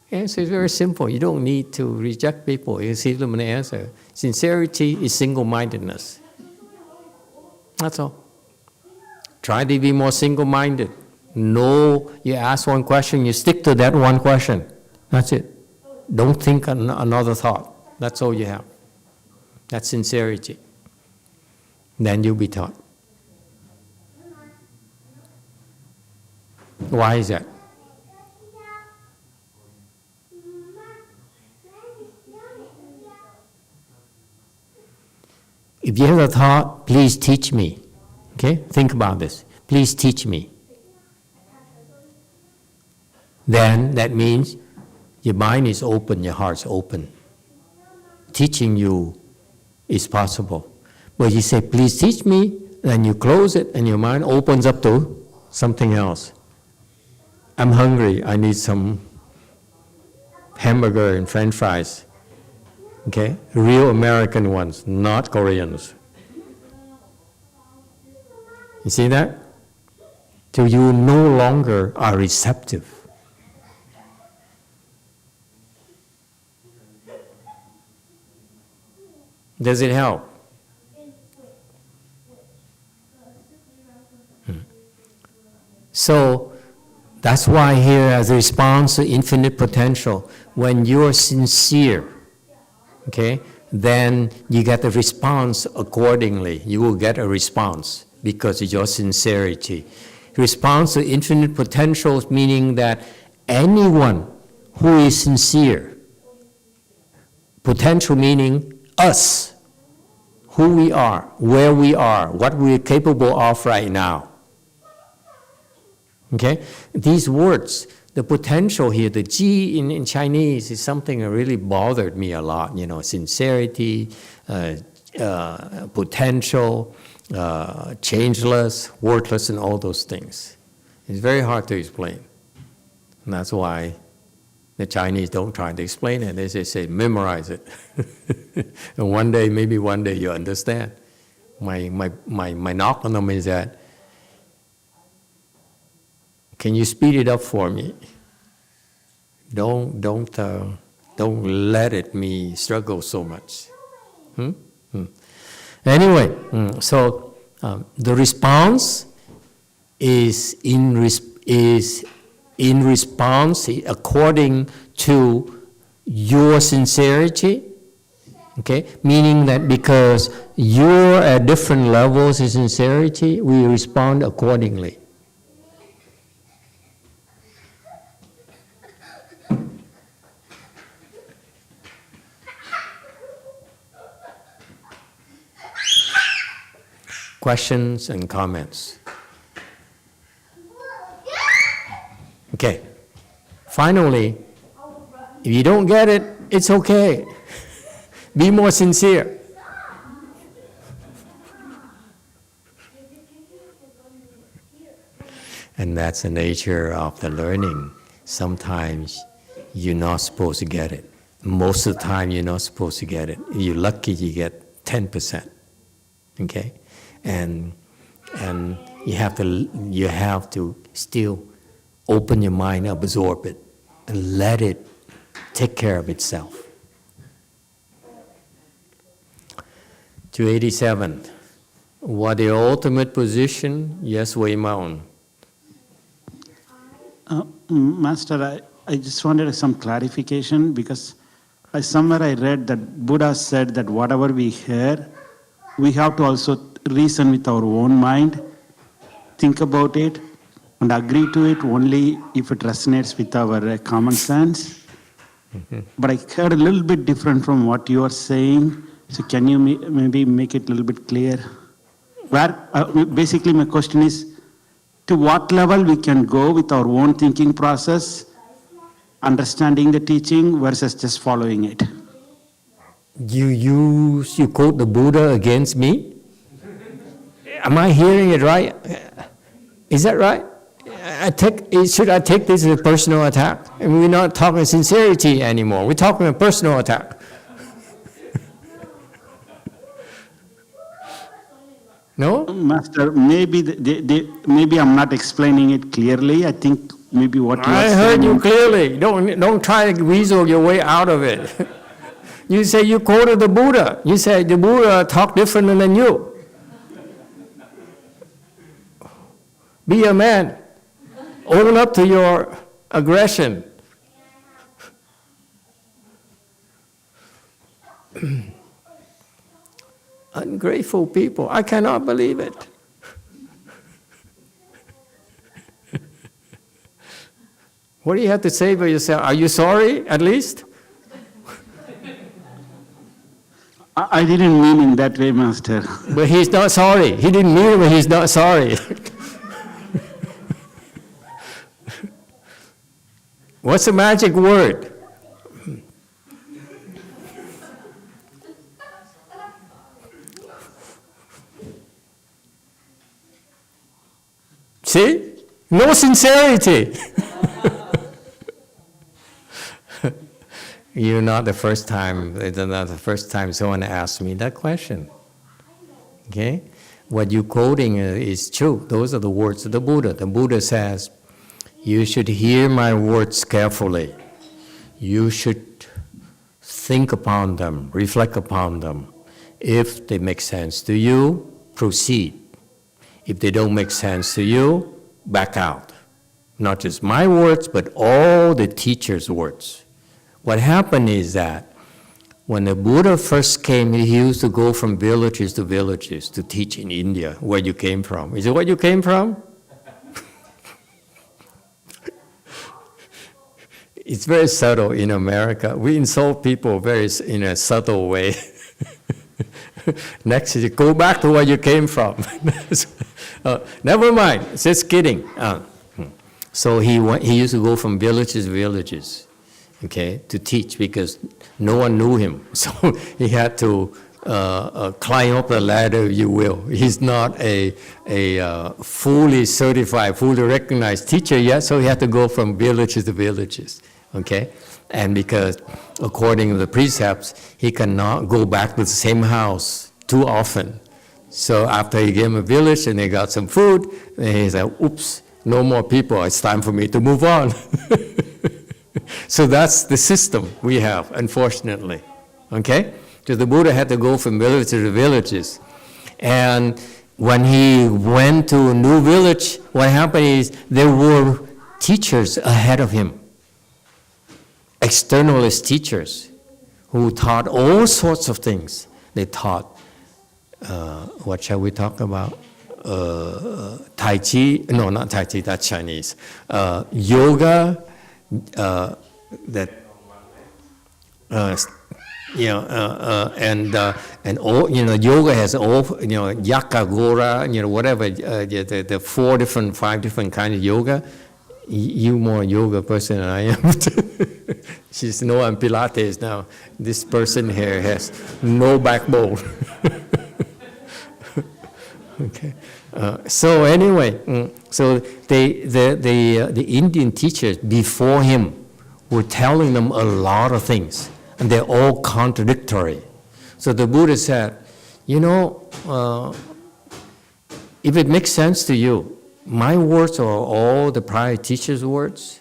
The answer is very simple. You don't need to reject people. You give them an answer. Sincerity is single-mindedness. That's all. Try to be more single-minded. No, you ask one question, you stick to that one question. That's it. Don't think another thought. That's all you have. That's sincerity. Then you'll be taught. Why is that? If you have a thought, please teach me. Okay? Think about this. Please teach me. Then that means your mind is open, your heart's open. Teaching you is possible. But you say, please teach me, then you close it and your mind opens up to something else. I'm hungry, I need some hamburger and French fries. Okay? Real American ones, not Koreans. You see that? So you no longer are receptive. Does it help? So that's why here, as a response to infinite potential, when you're sincere, okay, then you get a response accordingly. You will get a response because of your sincerity. Response to infinite potential meaning that anyone who is sincere, potential meaning us, who we are, where we are, what we're capable of right now. Okay? These words, the potential here, the Ji in Chinese is something that really bothered me a lot, sincerity, potential, changeless, worthless, and all those things. It's very hard to explain. And that's why the Chinese don't try to explain it. They say memorize it. And maybe one day you understand. My knock on them is that, can you speed it up for me? Don't let me struggle so much. Anyway, so the response is in response according to your sincerity. Okay, meaning that because you're at different levels of sincerity, we respond accordingly. Questions and comments? Okay. Finally, if you don't get it, it's okay. Be more sincere. And that's the nature of the learning. Sometimes you're not supposed to get it. Most of the time you're not supposed to get it. If you're lucky, you get 10%. Okay? And you have to still open your mind, absorb it, and let it take care of itself. 287. What the ultimate position? Yes, Wei Maun. Master, I just wanted some clarification because somewhere I read that Buddha said that whatever we hear, we have to also reason with our own mind, think about it, and agree to it only if it resonates with our common sense. Mm-hmm. But I heard a little bit different from what you are saying. So can you maybe make it a little bit clear? Where basically my question is, to what level we can go with our own thinking process, understanding the teaching versus just following it? You quote the Buddha against me? Am I hearing it right? Is that right? Should I take this as a personal attack? And we're not talking sincerity anymore. We're talking a personal attack. No? Master, maybe maybe I'm not explaining it clearly. I think maybe what you are saying. I heard you clearly. Don't try to weasel your way out of it. You say you quoted the Buddha. You say the Buddha talked differently than you. Be a man. Own up to your aggression. Ungrateful people. I cannot believe it. What do you have to say for yourself? Are you sorry, at least? I didn't mean in that way, Master. But he's not sorry. He didn't mean it, but he's not sorry. What's the magic word? See? No sincerity. You're not the first time, it's not the first time someone asked me that question. Okay? What you're quoting is true. Those are the words of the Buddha. The Buddha says, you should hear my words carefully. You should think upon them, reflect upon them. If they make sense to you, proceed. If they don't make sense to you, back out. Not just my words, but all the teacher's words. What happened is that when the Buddha first came, he used to go from villages to villages to teach in India, where you came from. Is it where you came from? It's very subtle in America. We insult people in a subtle way. Next is go back to where you came from. Never mind, just kidding. So he used to go from villages to villages, okay, to teach because no one knew him. So he had to climb up the ladder, if you will. He's not a fully certified, fully recognized teacher yet, so he had to go from villages to villages, okay? And because according to the precepts, he cannot go back to the same house too often. So after he gave him a village and they got some food, and he said, oops, no more people, it's time for me to move on. So that's the system we have, unfortunately, okay? So the Buddha had to go from villages to villages. And when he went to a new village, what happened is there were teachers ahead of him, externalist teachers who taught all sorts of things. They taught, what shall we talk about? Tai Chi, no, not Tai Chi, that's Chinese. Yoga, and all, yoga has all, Yakagora, whatever, the 4 different, 5 different kinds of yoga. You more yoga person than I am. She's no, I'm Pilates now. This person here has no backbone. Okay. So anyway, so the Indian teachers before him were telling them a lot of things, and they're all contradictory. So the Buddha said, if it makes sense to you, my words are all the prior teachers' words,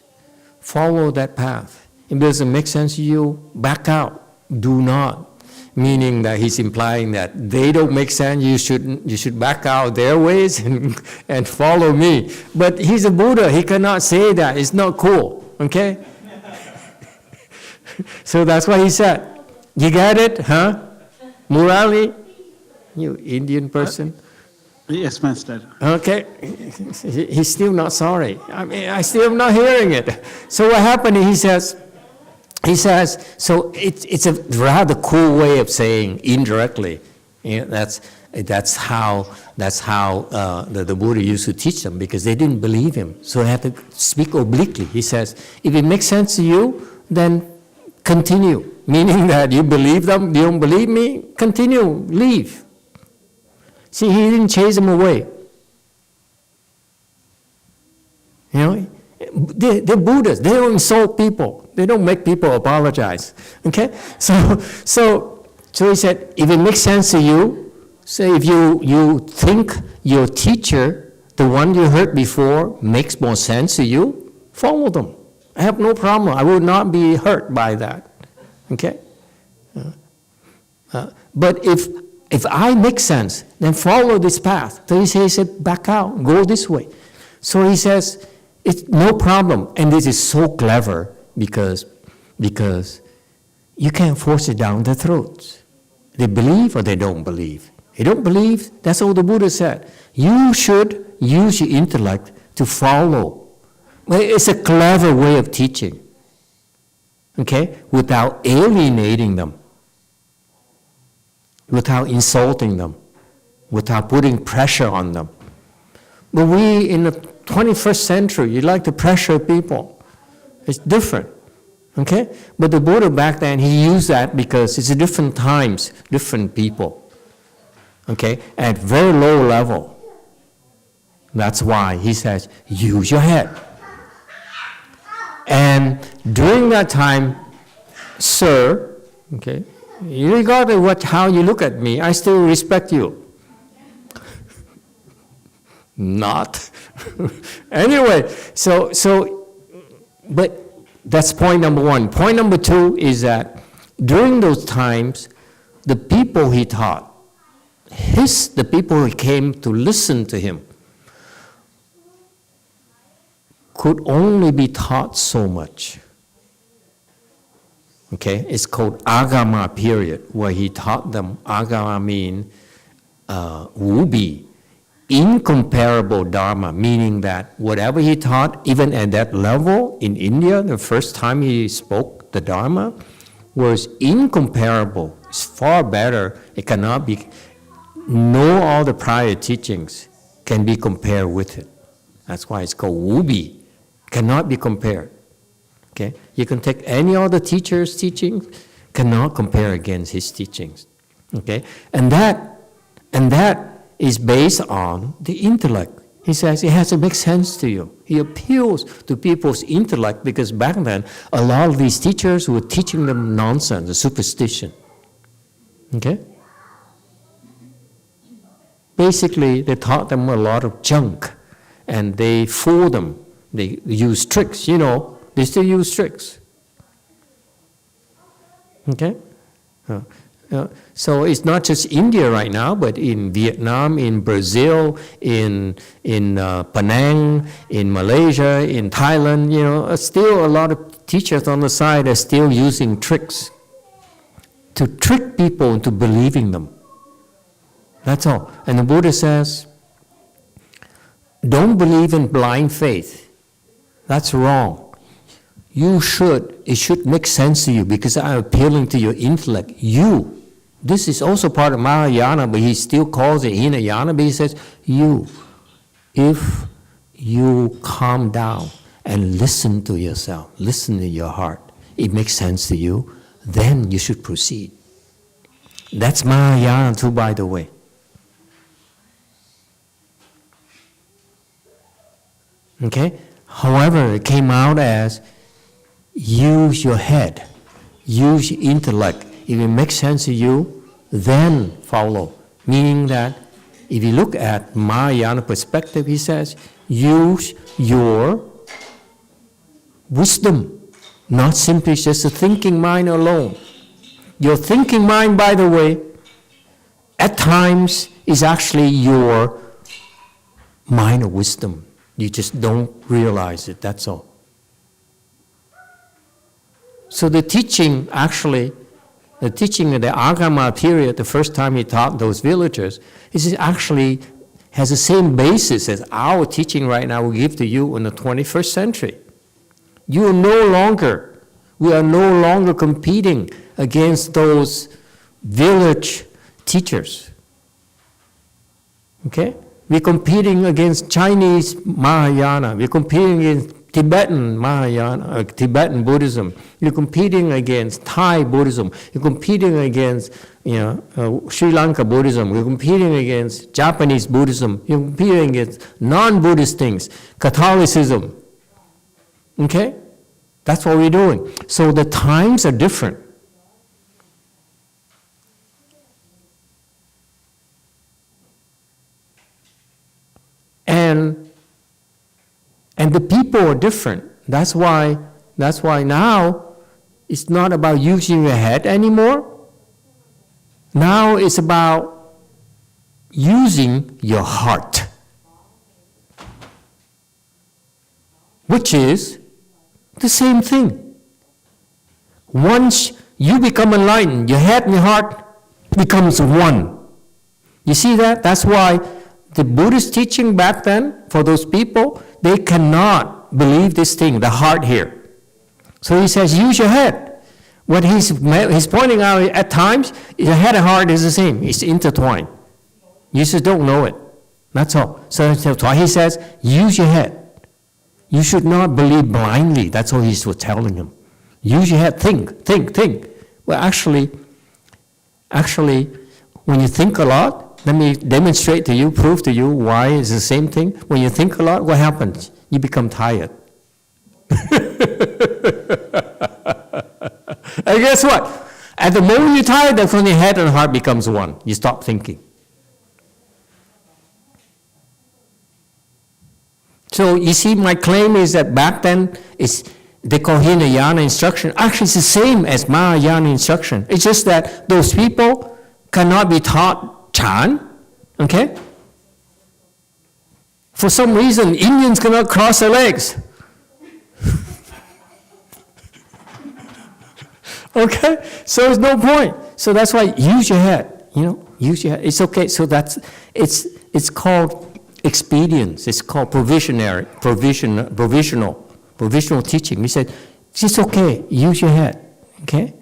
follow that path. If it doesn't make sense to you, back out, do not. Meaning that he's implying that they don't make sense, you should back out their ways and follow me. But he's a Buddha, he cannot say that, it's not cool, okay? So that's what he said. You got it, huh? Murali, you Indian person? Yes, Master. Okay, he's still not sorry. I mean, I still am not hearing it. So what happened, he says, so it's a rather cool way of saying indirectly. That's how the Buddha used to teach them, because they didn't believe him. So he had to speak obliquely. He says, if it makes sense to you, then continue. Meaning that you believe them, you don't believe me, continue, leave. See, he didn't chase them away. They're Buddhists. They don't insult people. They don't make people apologize. Okay? So he said, if it makes sense to you, say if you think your teacher, the one you heard before, makes more sense to you, follow them. I have no problem. I will not be hurt by that. Okay? But if I make sense, then follow this path. So he said, back out, go this way. So he says, it's no problem. And this is so clever because you can't force it down their throats. They believe or they don't believe. They don't believe, that's all the Buddha said. You should use your intellect to follow. Well, it's a clever way of teaching, okay, without alienating them, without insulting them, without putting pressure on them. But we, in the 21st century, you like to pressure people. It's different, okay? But the Buddha back then, he used that because it's different times, different people, okay, at very low level. That's why he says, use your head. And during that time, sir, okay, regardless of how you look at me, I still respect you. Not. Anyway, but that's point number one. Point number two is that during those times, the people he taught, the people who came to listen to him, could only be taught so much. Okay, it's called Agama period, where he taught them. Agama means Wubi, incomparable Dharma, meaning that whatever he taught, even at that level in India, the first time he spoke the Dharma, was incomparable. It's far better. It cannot be, no all the prior teachings can be compared with it. That's why it's called Wubi. Cannot be compared. Okay? You can take any other teacher's teachings, cannot compare against his teachings. Okay? And that is based on the intellect. He says it has to make sense to you. He appeals to people's intellect because back then, a lot of these teachers were teaching them nonsense, superstition. Okay? Basically, they taught them a lot of junk and they fooled them. They use tricks, they still use tricks. Okay? So it's not just India right now, but in Vietnam, in Brazil, in Penang, in Malaysia, in Thailand, still a lot of teachers on the side are still using tricks to trick people into believing them. That's all. And the Buddha says, don't believe in blind faith. That's wrong. It should make sense to you because I'm appealing to your intellect. This is also part of Mahayana, but he still calls it Hinayana, but he says, if you calm down and listen to yourself, listen to your heart, it makes sense to you, then you should proceed. That's Mahayana too, by the way. Okay? However, it came out as use your head, use your intellect. If it makes sense to you, then follow. Meaning that if you look at Mahayana perspective, he says, use your wisdom, not simply just a thinking mind alone. Your thinking mind, by the way, at times is actually your mind of wisdom. You just don't realize it, that's all. So the teaching of the Agama period, the first time he taught those villagers, is actually has the same basis as our teaching right now we give to you in the 21st century. We are no longer competing against those village teachers. Okay? We're competing against Chinese Mahayana. We're competing against Tibetan Mahayana, Tibetan Buddhism. You're competing against Thai Buddhism. You're competing against Sri Lanka Buddhism. You're competing against Japanese Buddhism. You're competing against non-Buddhist things, Catholicism. Okay? That's what we're doing. So the times are different. And the people are different. That's why now it's not about using your head anymore. Now it's about using your heart, which is the same thing. Once you become enlightened, your head and your heart becomes one. You see that? That's why the Buddhist teaching back then, for those people, they cannot believe this thing, the heart here. So he says, use your head. What he's pointing out at times, your head and heart is the same. It's intertwined. You just don't know it. That's all. So that's why he says, use your head. You should not believe blindly. That's what he's telling him. Use your head. Think. Well, actually, when you think a lot, let me demonstrate to you, prove to you why it's the same thing. When you think a lot, what happens? You become tired. And guess what? At the moment you're tired, that's when your head and heart becomes one. You stop thinking. So you see, my claim is that back then, they call Hinayana instruction. Actually, it's the same as Mahayana instruction. It's just that those people cannot be taught Chan, okay? For some reason, Indians cannot cross their legs. Okay? So there's no point. So that's why use your head, use your head. It's okay. So it's called expedience. It's called provisional teaching. We said, it's okay, use your head, okay?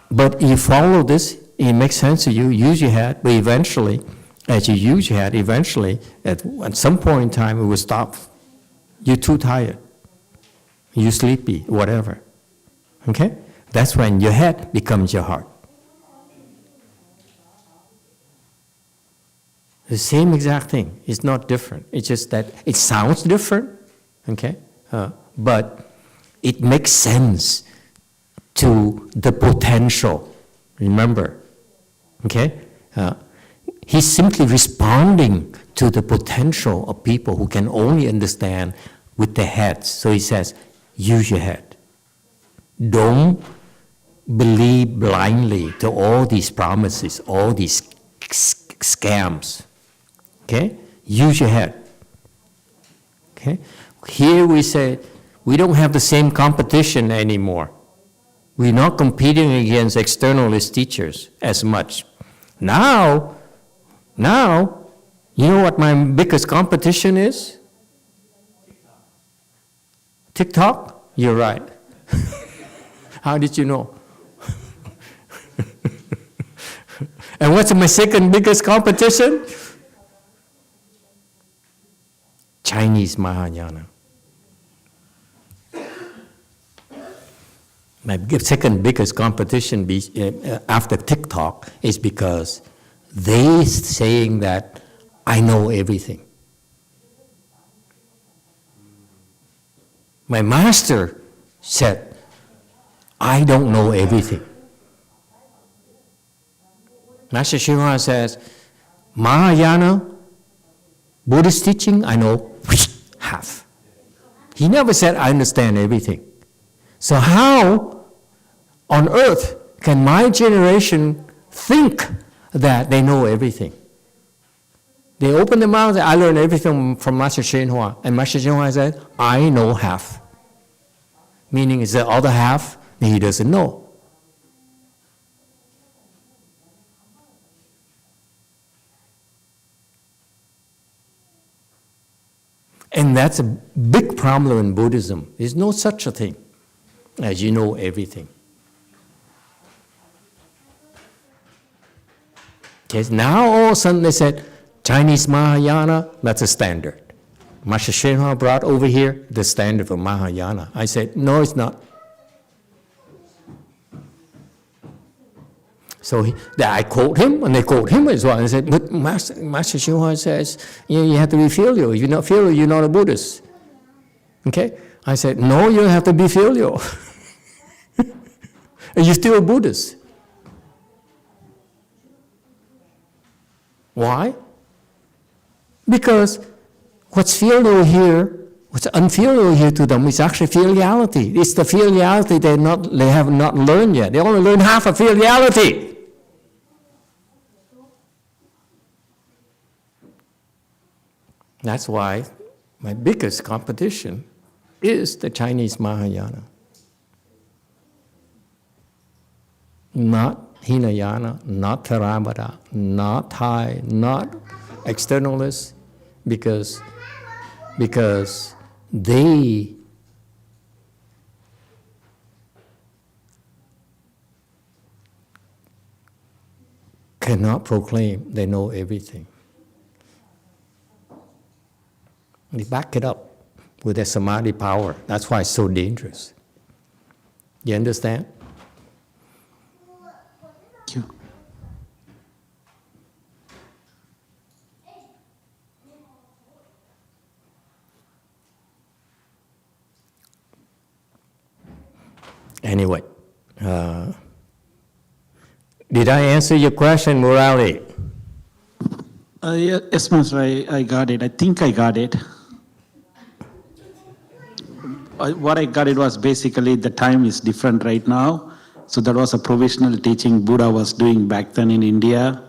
But you follow this, it makes sense to you, use your head, but eventually, as you use your head, at some point in time, it will stop. you're too tired, you're sleepy, whatever. Okay? That's when your head becomes your heart. The same exact thing. It's not different. It's just that it sounds different, okay? But it makes sense to the potential. Remember, okay? He's simply responding to the potential of people who can only understand with their heads. So he says, use your head. Don't believe blindly to all these promises, all these scams. Okay? Use your head. Okay? Here we say, we don't have the same competition anymore. We're not competing against externalist teachers as much. Now, you know what my biggest competition is? TikTok? You're right. How did you know? And what's my second biggest competition? Chinese Mahayana. My second biggest competition after TikTok is because they saying that I know everything. My master said, I don't know everything. Master YongHua says, Mahayana, Buddhist teaching, I know half. He never said, I understand everything. So how on earth can my generation think that they know everything? They open their mouth and say, I learned everything from Master YongHua. And Master YongHua said, I know half. Meaning is the other half that he doesn't know. And that's a big problem in Buddhism. There's no such a thing as you know everything. Okay, now all of a sudden they said, Chinese Mahayana, that's a standard. Master YongHua brought over here the standard for Mahayana. I said, no, it's not. So I quote him, and they quote him as well. I said, but Master YongHua says, you have to be filial. If you're not filial, you're not a Buddhist. Okay? I said, no, you have to be filial. And you're still a Buddhist. Why? Because what's filial here, what's unfilial here to them is actually filiality. It's the filiality they have not learned yet. They only learn half of filiality. That's why my biggest competition is the Chinese Mahayana. Not Hinayana, not Theravada, not Thai, not externalists, because they cannot proclaim they know everything. They back it up with their samadhi power. That's why it's so dangerous. You understand? Thank you. Anyway, did I answer your question, Murali? Yes, Master, I got it. I think I got it. What I got it was basically the time is different right now. So that was a provisional teaching Buddha was doing back then in India.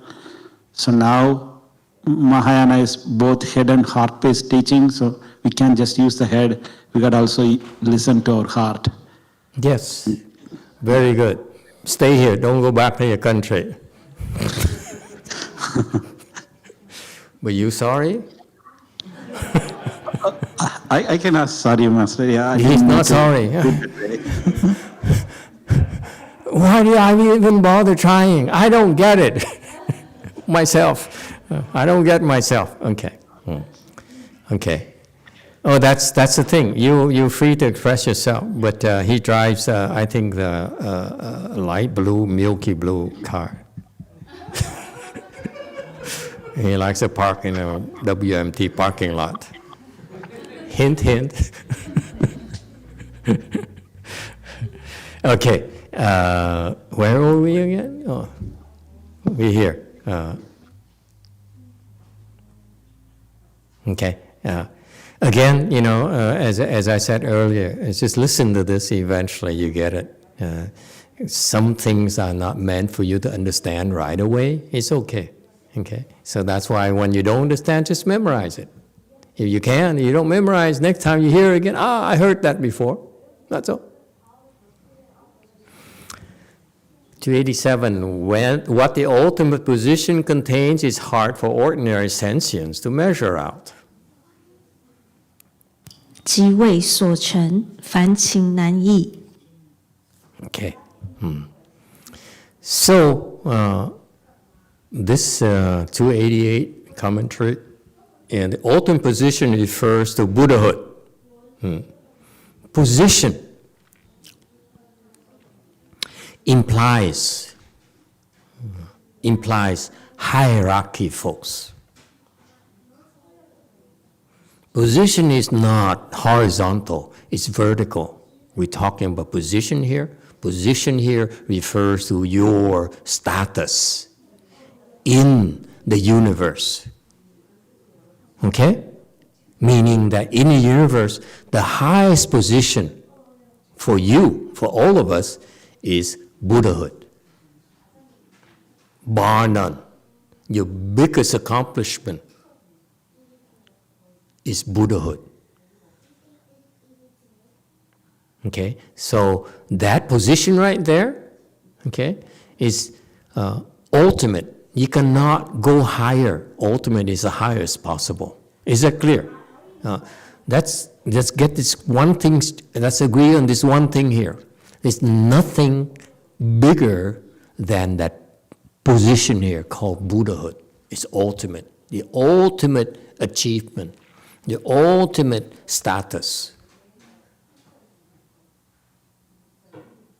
So now Mahayana is both head and heart-based teaching. So we can't just use the head. We got to also listen to our heart. Yes, very good. Stay here. Don't go back to your country. Were you sorry? I can ask sorry, Master. Yeah, he's not sorry. Why do I even bother trying? I don't get it myself. I don't get myself. Okay. Okay. Oh, that's the thing. You're free to express yourself, but he drives, I think, the light blue, milky blue car. He likes to park in a WMT parking lot. Hint, hint. Okay, where were we again? Oh, we're here. Okay. Again, as I said earlier, it's just listen to this, eventually you get it. Some things are not meant for you to understand right away. It's okay. Okay? So that's why when you don't understand, just memorize it. If you can, you don't memorize, next time you hear it again, I heard that before. That's all. 287, what the ultimate position contains is hard for ordinary sentients to measure out. 即为所成，凡情难易。 Okay. So, this 288 commentary, and the ultimate position refers to Buddhahood. Position implies hierarchy, folks. Position is not horizontal, it's vertical. We're talking about position here. Position here refers to your status in the universe. Okay? Meaning that in the universe, the highest position for you, for all of us, is Buddhahood. Bar none. Your biggest accomplishment is Buddhahood. Okay, so that position right there, okay, is ultimate. You cannot go higher. Ultimate is the highest possible. Is that clear? Let's get this one thing, let's agree on this one thing here. There's nothing bigger than that position here called Buddhahood. It's ultimate, the ultimate achievement, the ultimate status.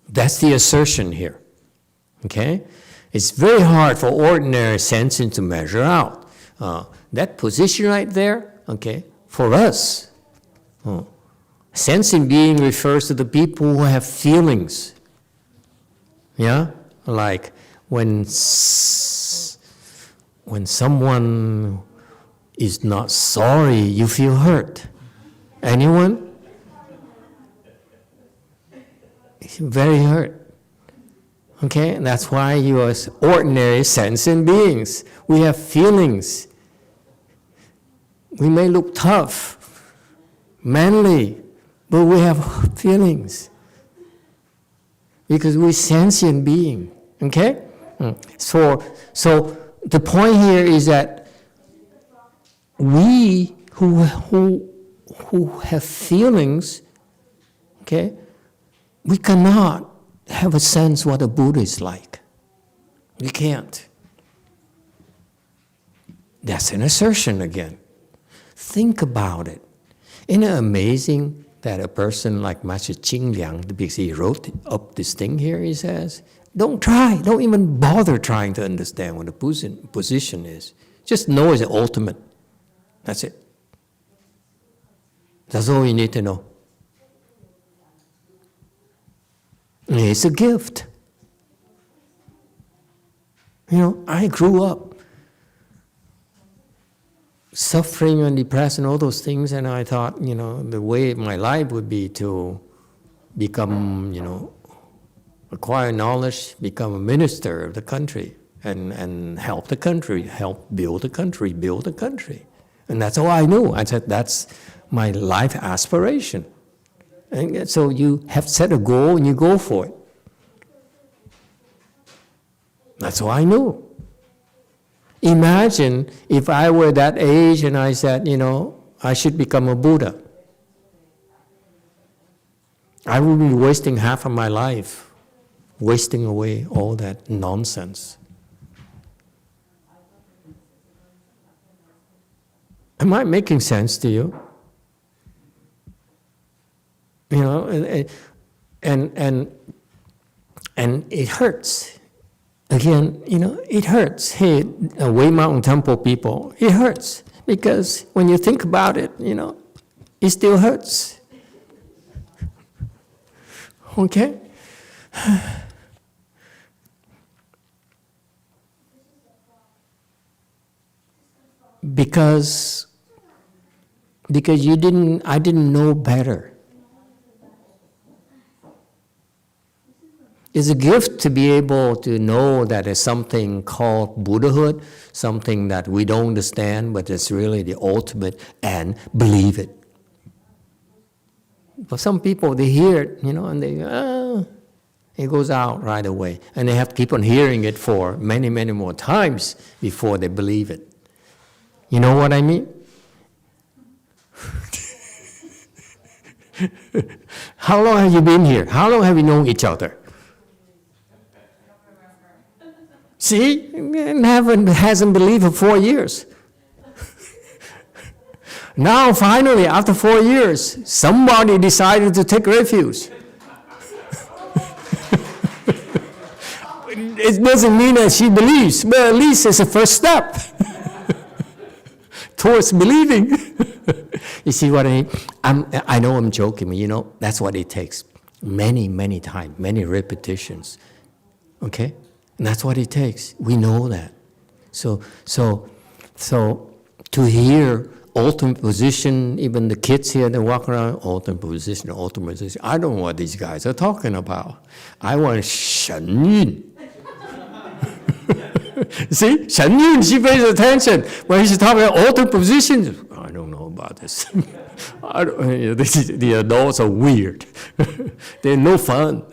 That's the assertion here, okay? It's very hard for ordinary sentients to measure out. That position right there, okay, for us, sentient being refers to the people who have feelings. Yeah? Like when someone is not sorry, you feel hurt. Anyone? Very hurt. Okay? And that's why you are ordinary sentient beings. We have feelings. We may look tough, manly, but we have feelings. Because we're sentient being. Okay? So the point here is that we who have feelings, okay, we cannot have a sense what a Buddha is like. We can't. That's an assertion again. Think about it. Isn't it amazing that a person like Master Ching Liang, because he wrote up this thing here, he says, don't even bother trying to understand what the position is. Just know it's the ultimate. That's it. That's all you need to know. It's a gift. I grew up suffering and depressed and all those things, and I thought, the way my life would be to become, acquire knowledge, become a minister of the country, and help the country, help build the country. And that's all I knew. I said, that's my life aspiration. And so you have set a goal and you go for it. That's all I knew. Imagine if I were that age and I said, I should become a Buddha. I would be wasting half of my life, wasting away all that nonsense. Am I making sense to you? You know, and it hurts. Again, you know, it hurts. Hey, Way Mountain Temple people, it hurts because when you think about it, you know, it still hurts. Okay? Because I didn't know better. It's a gift to be able to know that there's something called Buddhahood, something that we don't understand, but it's really the ultimate, and believe it. But some people, they hear it, you know, and they, it goes out right away. And they have to keep on hearing it for many, many more times before they believe it. You know what I mean? How long have you been here? How long have you known each other? See, hasn't believed for 4 years. Now, finally, after 4 years, somebody decided to take refuge. It doesn't mean that she believes, but at least it's a first step towards believing. You see what I mean? I know I'm joking, but you know, that's what it takes. Many, many times, many repetitions. Okay? And that's what it takes. We know that. So to hear ultimate position, even the kids here that walk around, ultimate position. I don't know what these guys are talking about. I want Shen Yun. See, Shen Yun, she pays attention when she's talking about ultimate positions. I don't know about this. The adults are weird. They're no fun.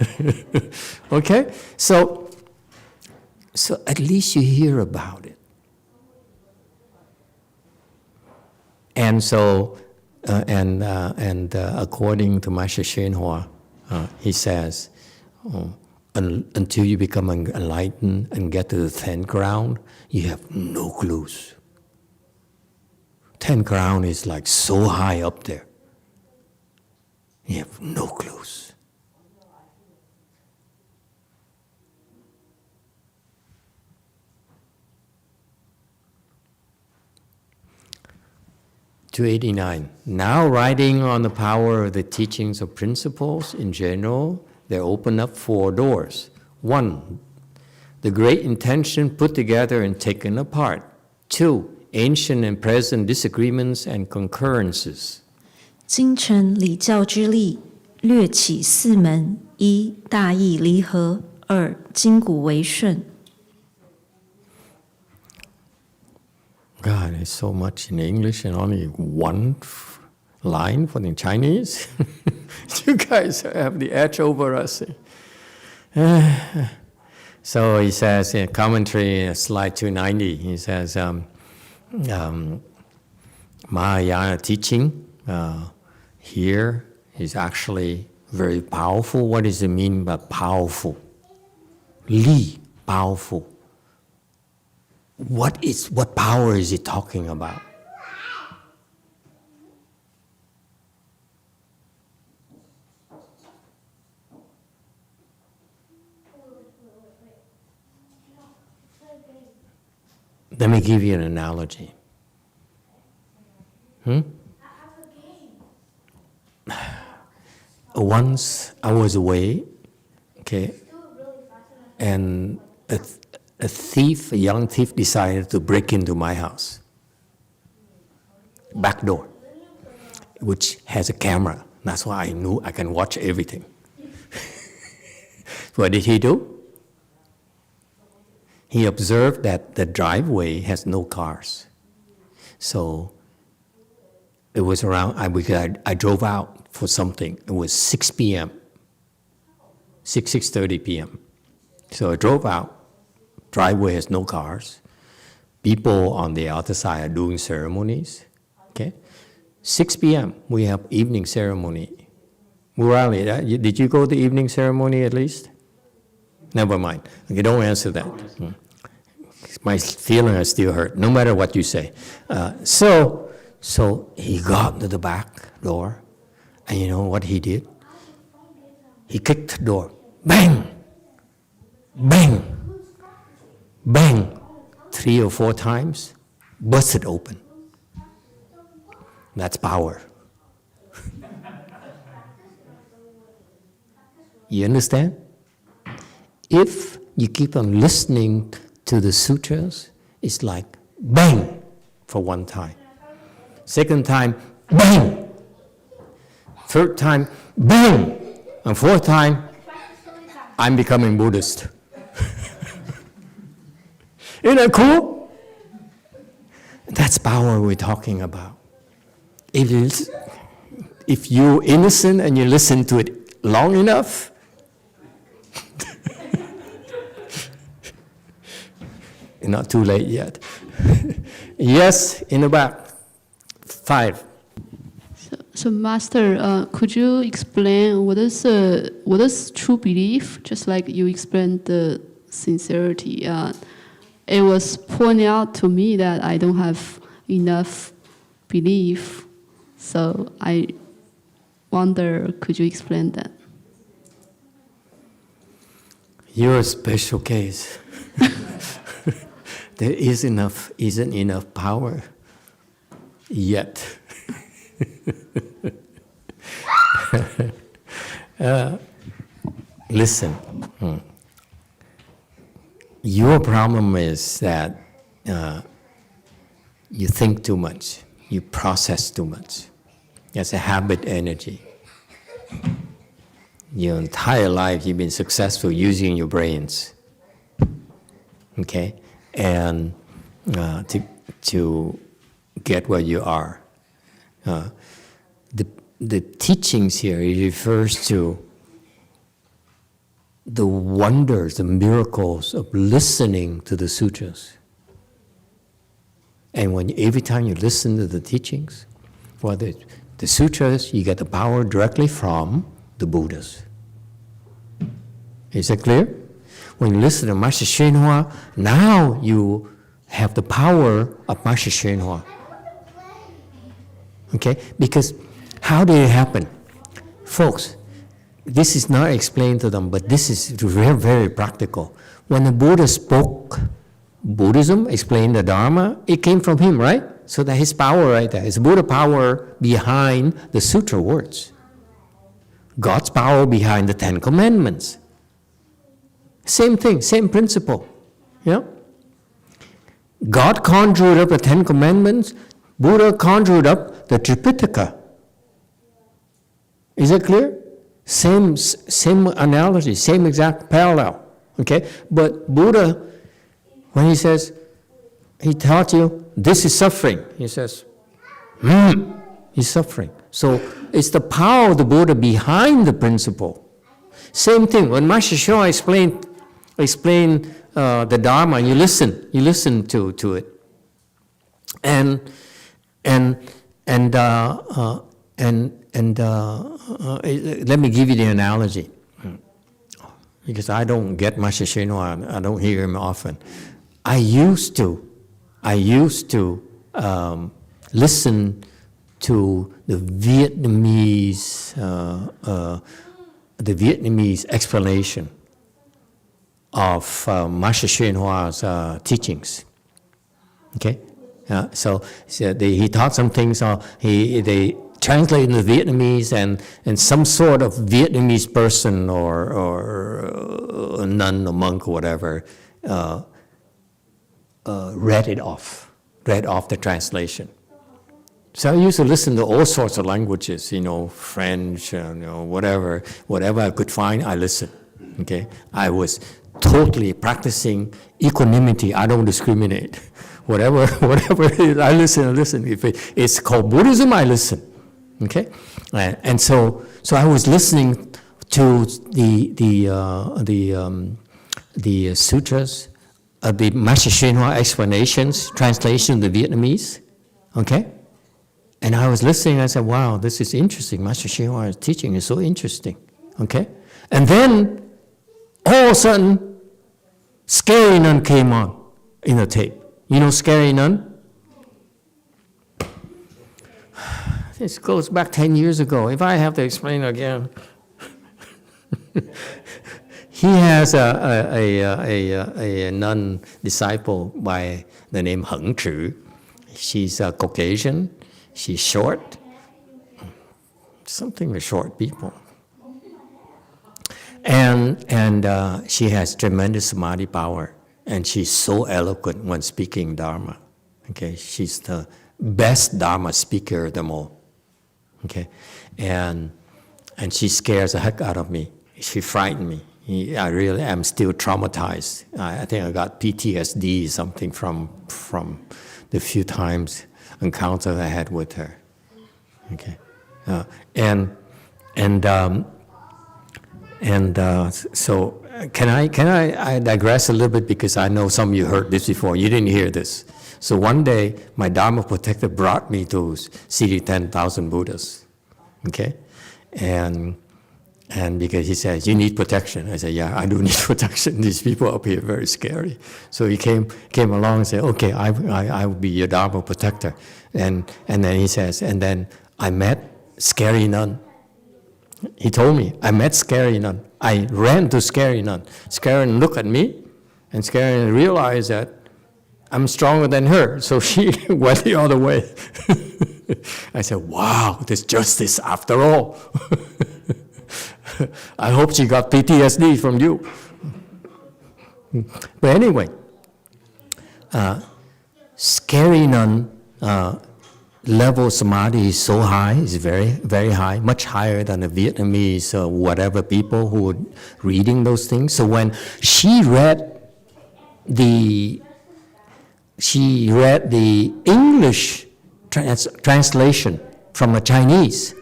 Okay? So at least you hear about it. And so, according to Master YongHua, he says, until you become enlightened and get to the 10th ground, you have no clues. 10th ground is like so high up there. You have no clues. (289) Now writing on the power of the teachings of principles in general, they open up 4 doors. 1, the great intention put together and taken apart. 2, ancient and present disagreements and concurrences. 精诚礼教之力，略起4门：1、大义离合；2、筋骨为顺。God, there's so much in English and only one line for the Chinese. You guys have the edge over us. So he says in commentary, slide 290, he says, Mahayana teaching here is actually very powerful. What does it mean by powerful? Li, powerful. What power is he talking about? Let me give you an analogy. Once I was away, okay, and a young thief decided to break into my house. Back door, which has a camera. That's why I knew I can watch everything. What did he do? He observed that the driveway has no cars. So it was around, I drove out for something. It was 6 p.m., 6:30 p.m. So I drove out. Driveway has no cars. People on the other side are doing ceremonies. Okay, 6 p.m. we have evening ceremony. Murali, did you go to the evening ceremony at least? Never mind. Okay, don't answer that. My feelings are still hurt, no matter what you say. So he got to the back door, and you know what he did? He kicked the door. Bang! Bang! Bang! 3 or 4 times, busted open. That's power. You understand? If you keep on listening to the sutras, it's like bang for 1 time. Second time, bang. Third time, bang. And 4th time, I'm becoming Buddhist. Isn't that cool? That's power we're talking about. If you're innocent and you listen to it long enough, not too late yet. Yes, in the back. 5. So Master, could you explain what is true belief? Just like you explained the sincerity. It was pointed out to me that I don't have enough belief. So I wonder, could you explain that? You're a special case. There isn't enough power yet. Listen, your problem is that you think too much, you process too much. It's a habit energy. Your entire life you've been successful using your brains, okay, and to get where you are. The teachings here, it refers to the wonders, the miracles of listening to the sutras. And every time you listen to the teachings, well, the sutras, you get the power directly from the Buddhas. Is that clear? When you listen to Master YongHua, now you have the power of Master YongHua. Okay? Because how did it happen? Folks, this is not explained to them, but this is very, very practical. When the Buddha spoke Buddhism, explained the Dharma, it came from him, right? So that his power right there. It's Buddha power behind the sutra words. God's power behind the 10 Commandments. Same thing, same principle. Yeah? God conjured up the 10 Commandments, Buddha conjured up the Tripitaka. Is it clear? Same analogy, same exact parallel. Okay? But Buddha, when he says, he taught you, this is suffering. He says, he's suffering. So it's the power of the Buddha behind the principle. Same thing, when Master YongHua explained the Dharma, you listen to it. And let me give you the analogy, because I don't get Master YongHua, I don't hear him often. I used to listen to the Vietnamese explanation of Master YongHua's teachings. Okay, so he taught some things. They translated into Vietnamese, and some sort of Vietnamese person or a nun or monk or whatever read off the translation. So I used to listen to all sorts of languages, French, whatever I could find, I listened. Okay, I was totally practicing equanimity. I don't discriminate. Whatever it is, I listen. If it's called Buddhism, I listen. Okay, and so I was listening to the sutras, the Master YongHua explanations, translation of the Vietnamese. Okay, and I was listening. I said, "Wow, this is interesting. Master YongHua's teaching is so interesting." Okay, and then all of a sudden, Scary Nun came on in the tape. You know Scary Nun? This goes back 10 years ago. If I have to explain again. He has a nun disciple by the name Heng Chu. She's a Caucasian. She's short. Something with short people. And she has tremendous samadhi power. And she's so eloquent when speaking Dharma. Okay, she's the best Dharma speaker of them all. Okay, and she scares the heck out of me. She frightened me. I really am still traumatized. I think I got PTSD, something from the few times encounters I had with her. Okay, so can I digress a little bit, because I know some of you heard this before. You didn't hear this. So one day, my Dharma protector brought me to see 10,000 Buddhas. Okay, and because he says, you need protection. I said, yeah, I do need protection. These people up here are very scary. So he came along and said, okay, I will be your Dharma protector. And then he says, and then I met Scary Nun. He told me, I met Scary Nun. I ran to Scary Nun. Scary Nun looked at me, and Scary Nun realized that I'm stronger than her, so she went the other way. I said, wow, there's justice after all. I hope she got PTSD from you. But anyway, Scary Nun level of samadhi is so high, is very, very high, much higher than the Vietnamese whatever people who were reading those things. So when she read the English translation from the Chinese,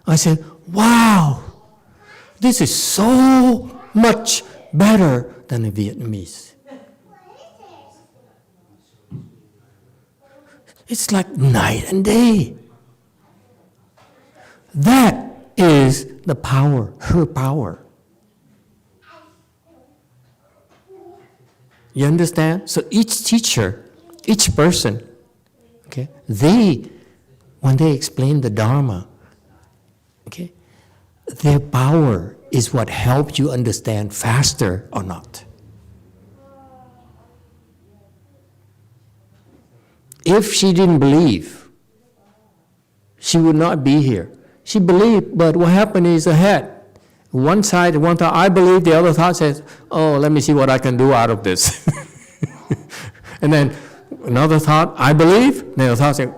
I said, wow, this is so much better than the Vietnamese. It's like night and day. That is the power, her power. You understand? So each teacher, each person, okay, when they explain the Dharma, okay, their power is what helps you understand faster or not. If she didn't believe, she would not be here. She believed, but what happened is ahead. One thought, I believe, the other thought says, oh, let me see what I can do out of this. And then another thought, I believe, the other thought says,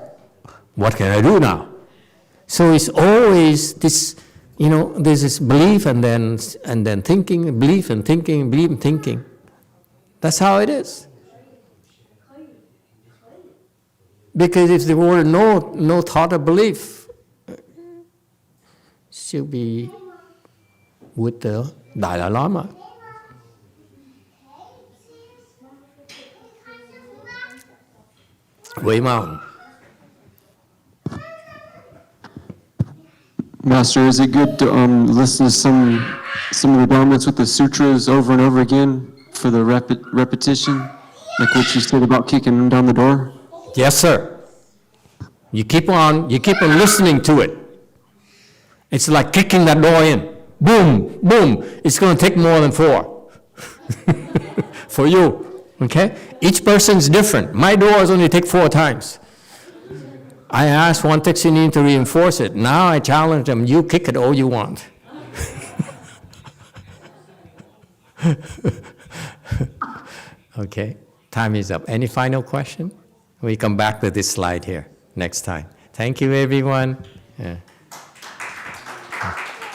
what can I do now? So it's always this, there's this belief and then thinking, belief and thinking, belief and thinking. That's how it is. Because if there were no thought or belief, she'll be with the Dalai Lama. Wei Mountain. Master, is it good to listen to some of the Dharmas with the sutras over and over again for the repetition, like what you said about kicking them down the door? Yes, sir. You keep on listening to it. It's like kicking that door in. Boom, boom. It's going to take more than 4 for you. Okay? Each person is different. My doors only take 4 times. I asked one Texinin to reinforce it. Now I challenge them, you kick it all you want. Okay, time is up. Any final question? We come back to this slide here next time. Thank you, everyone. Yeah.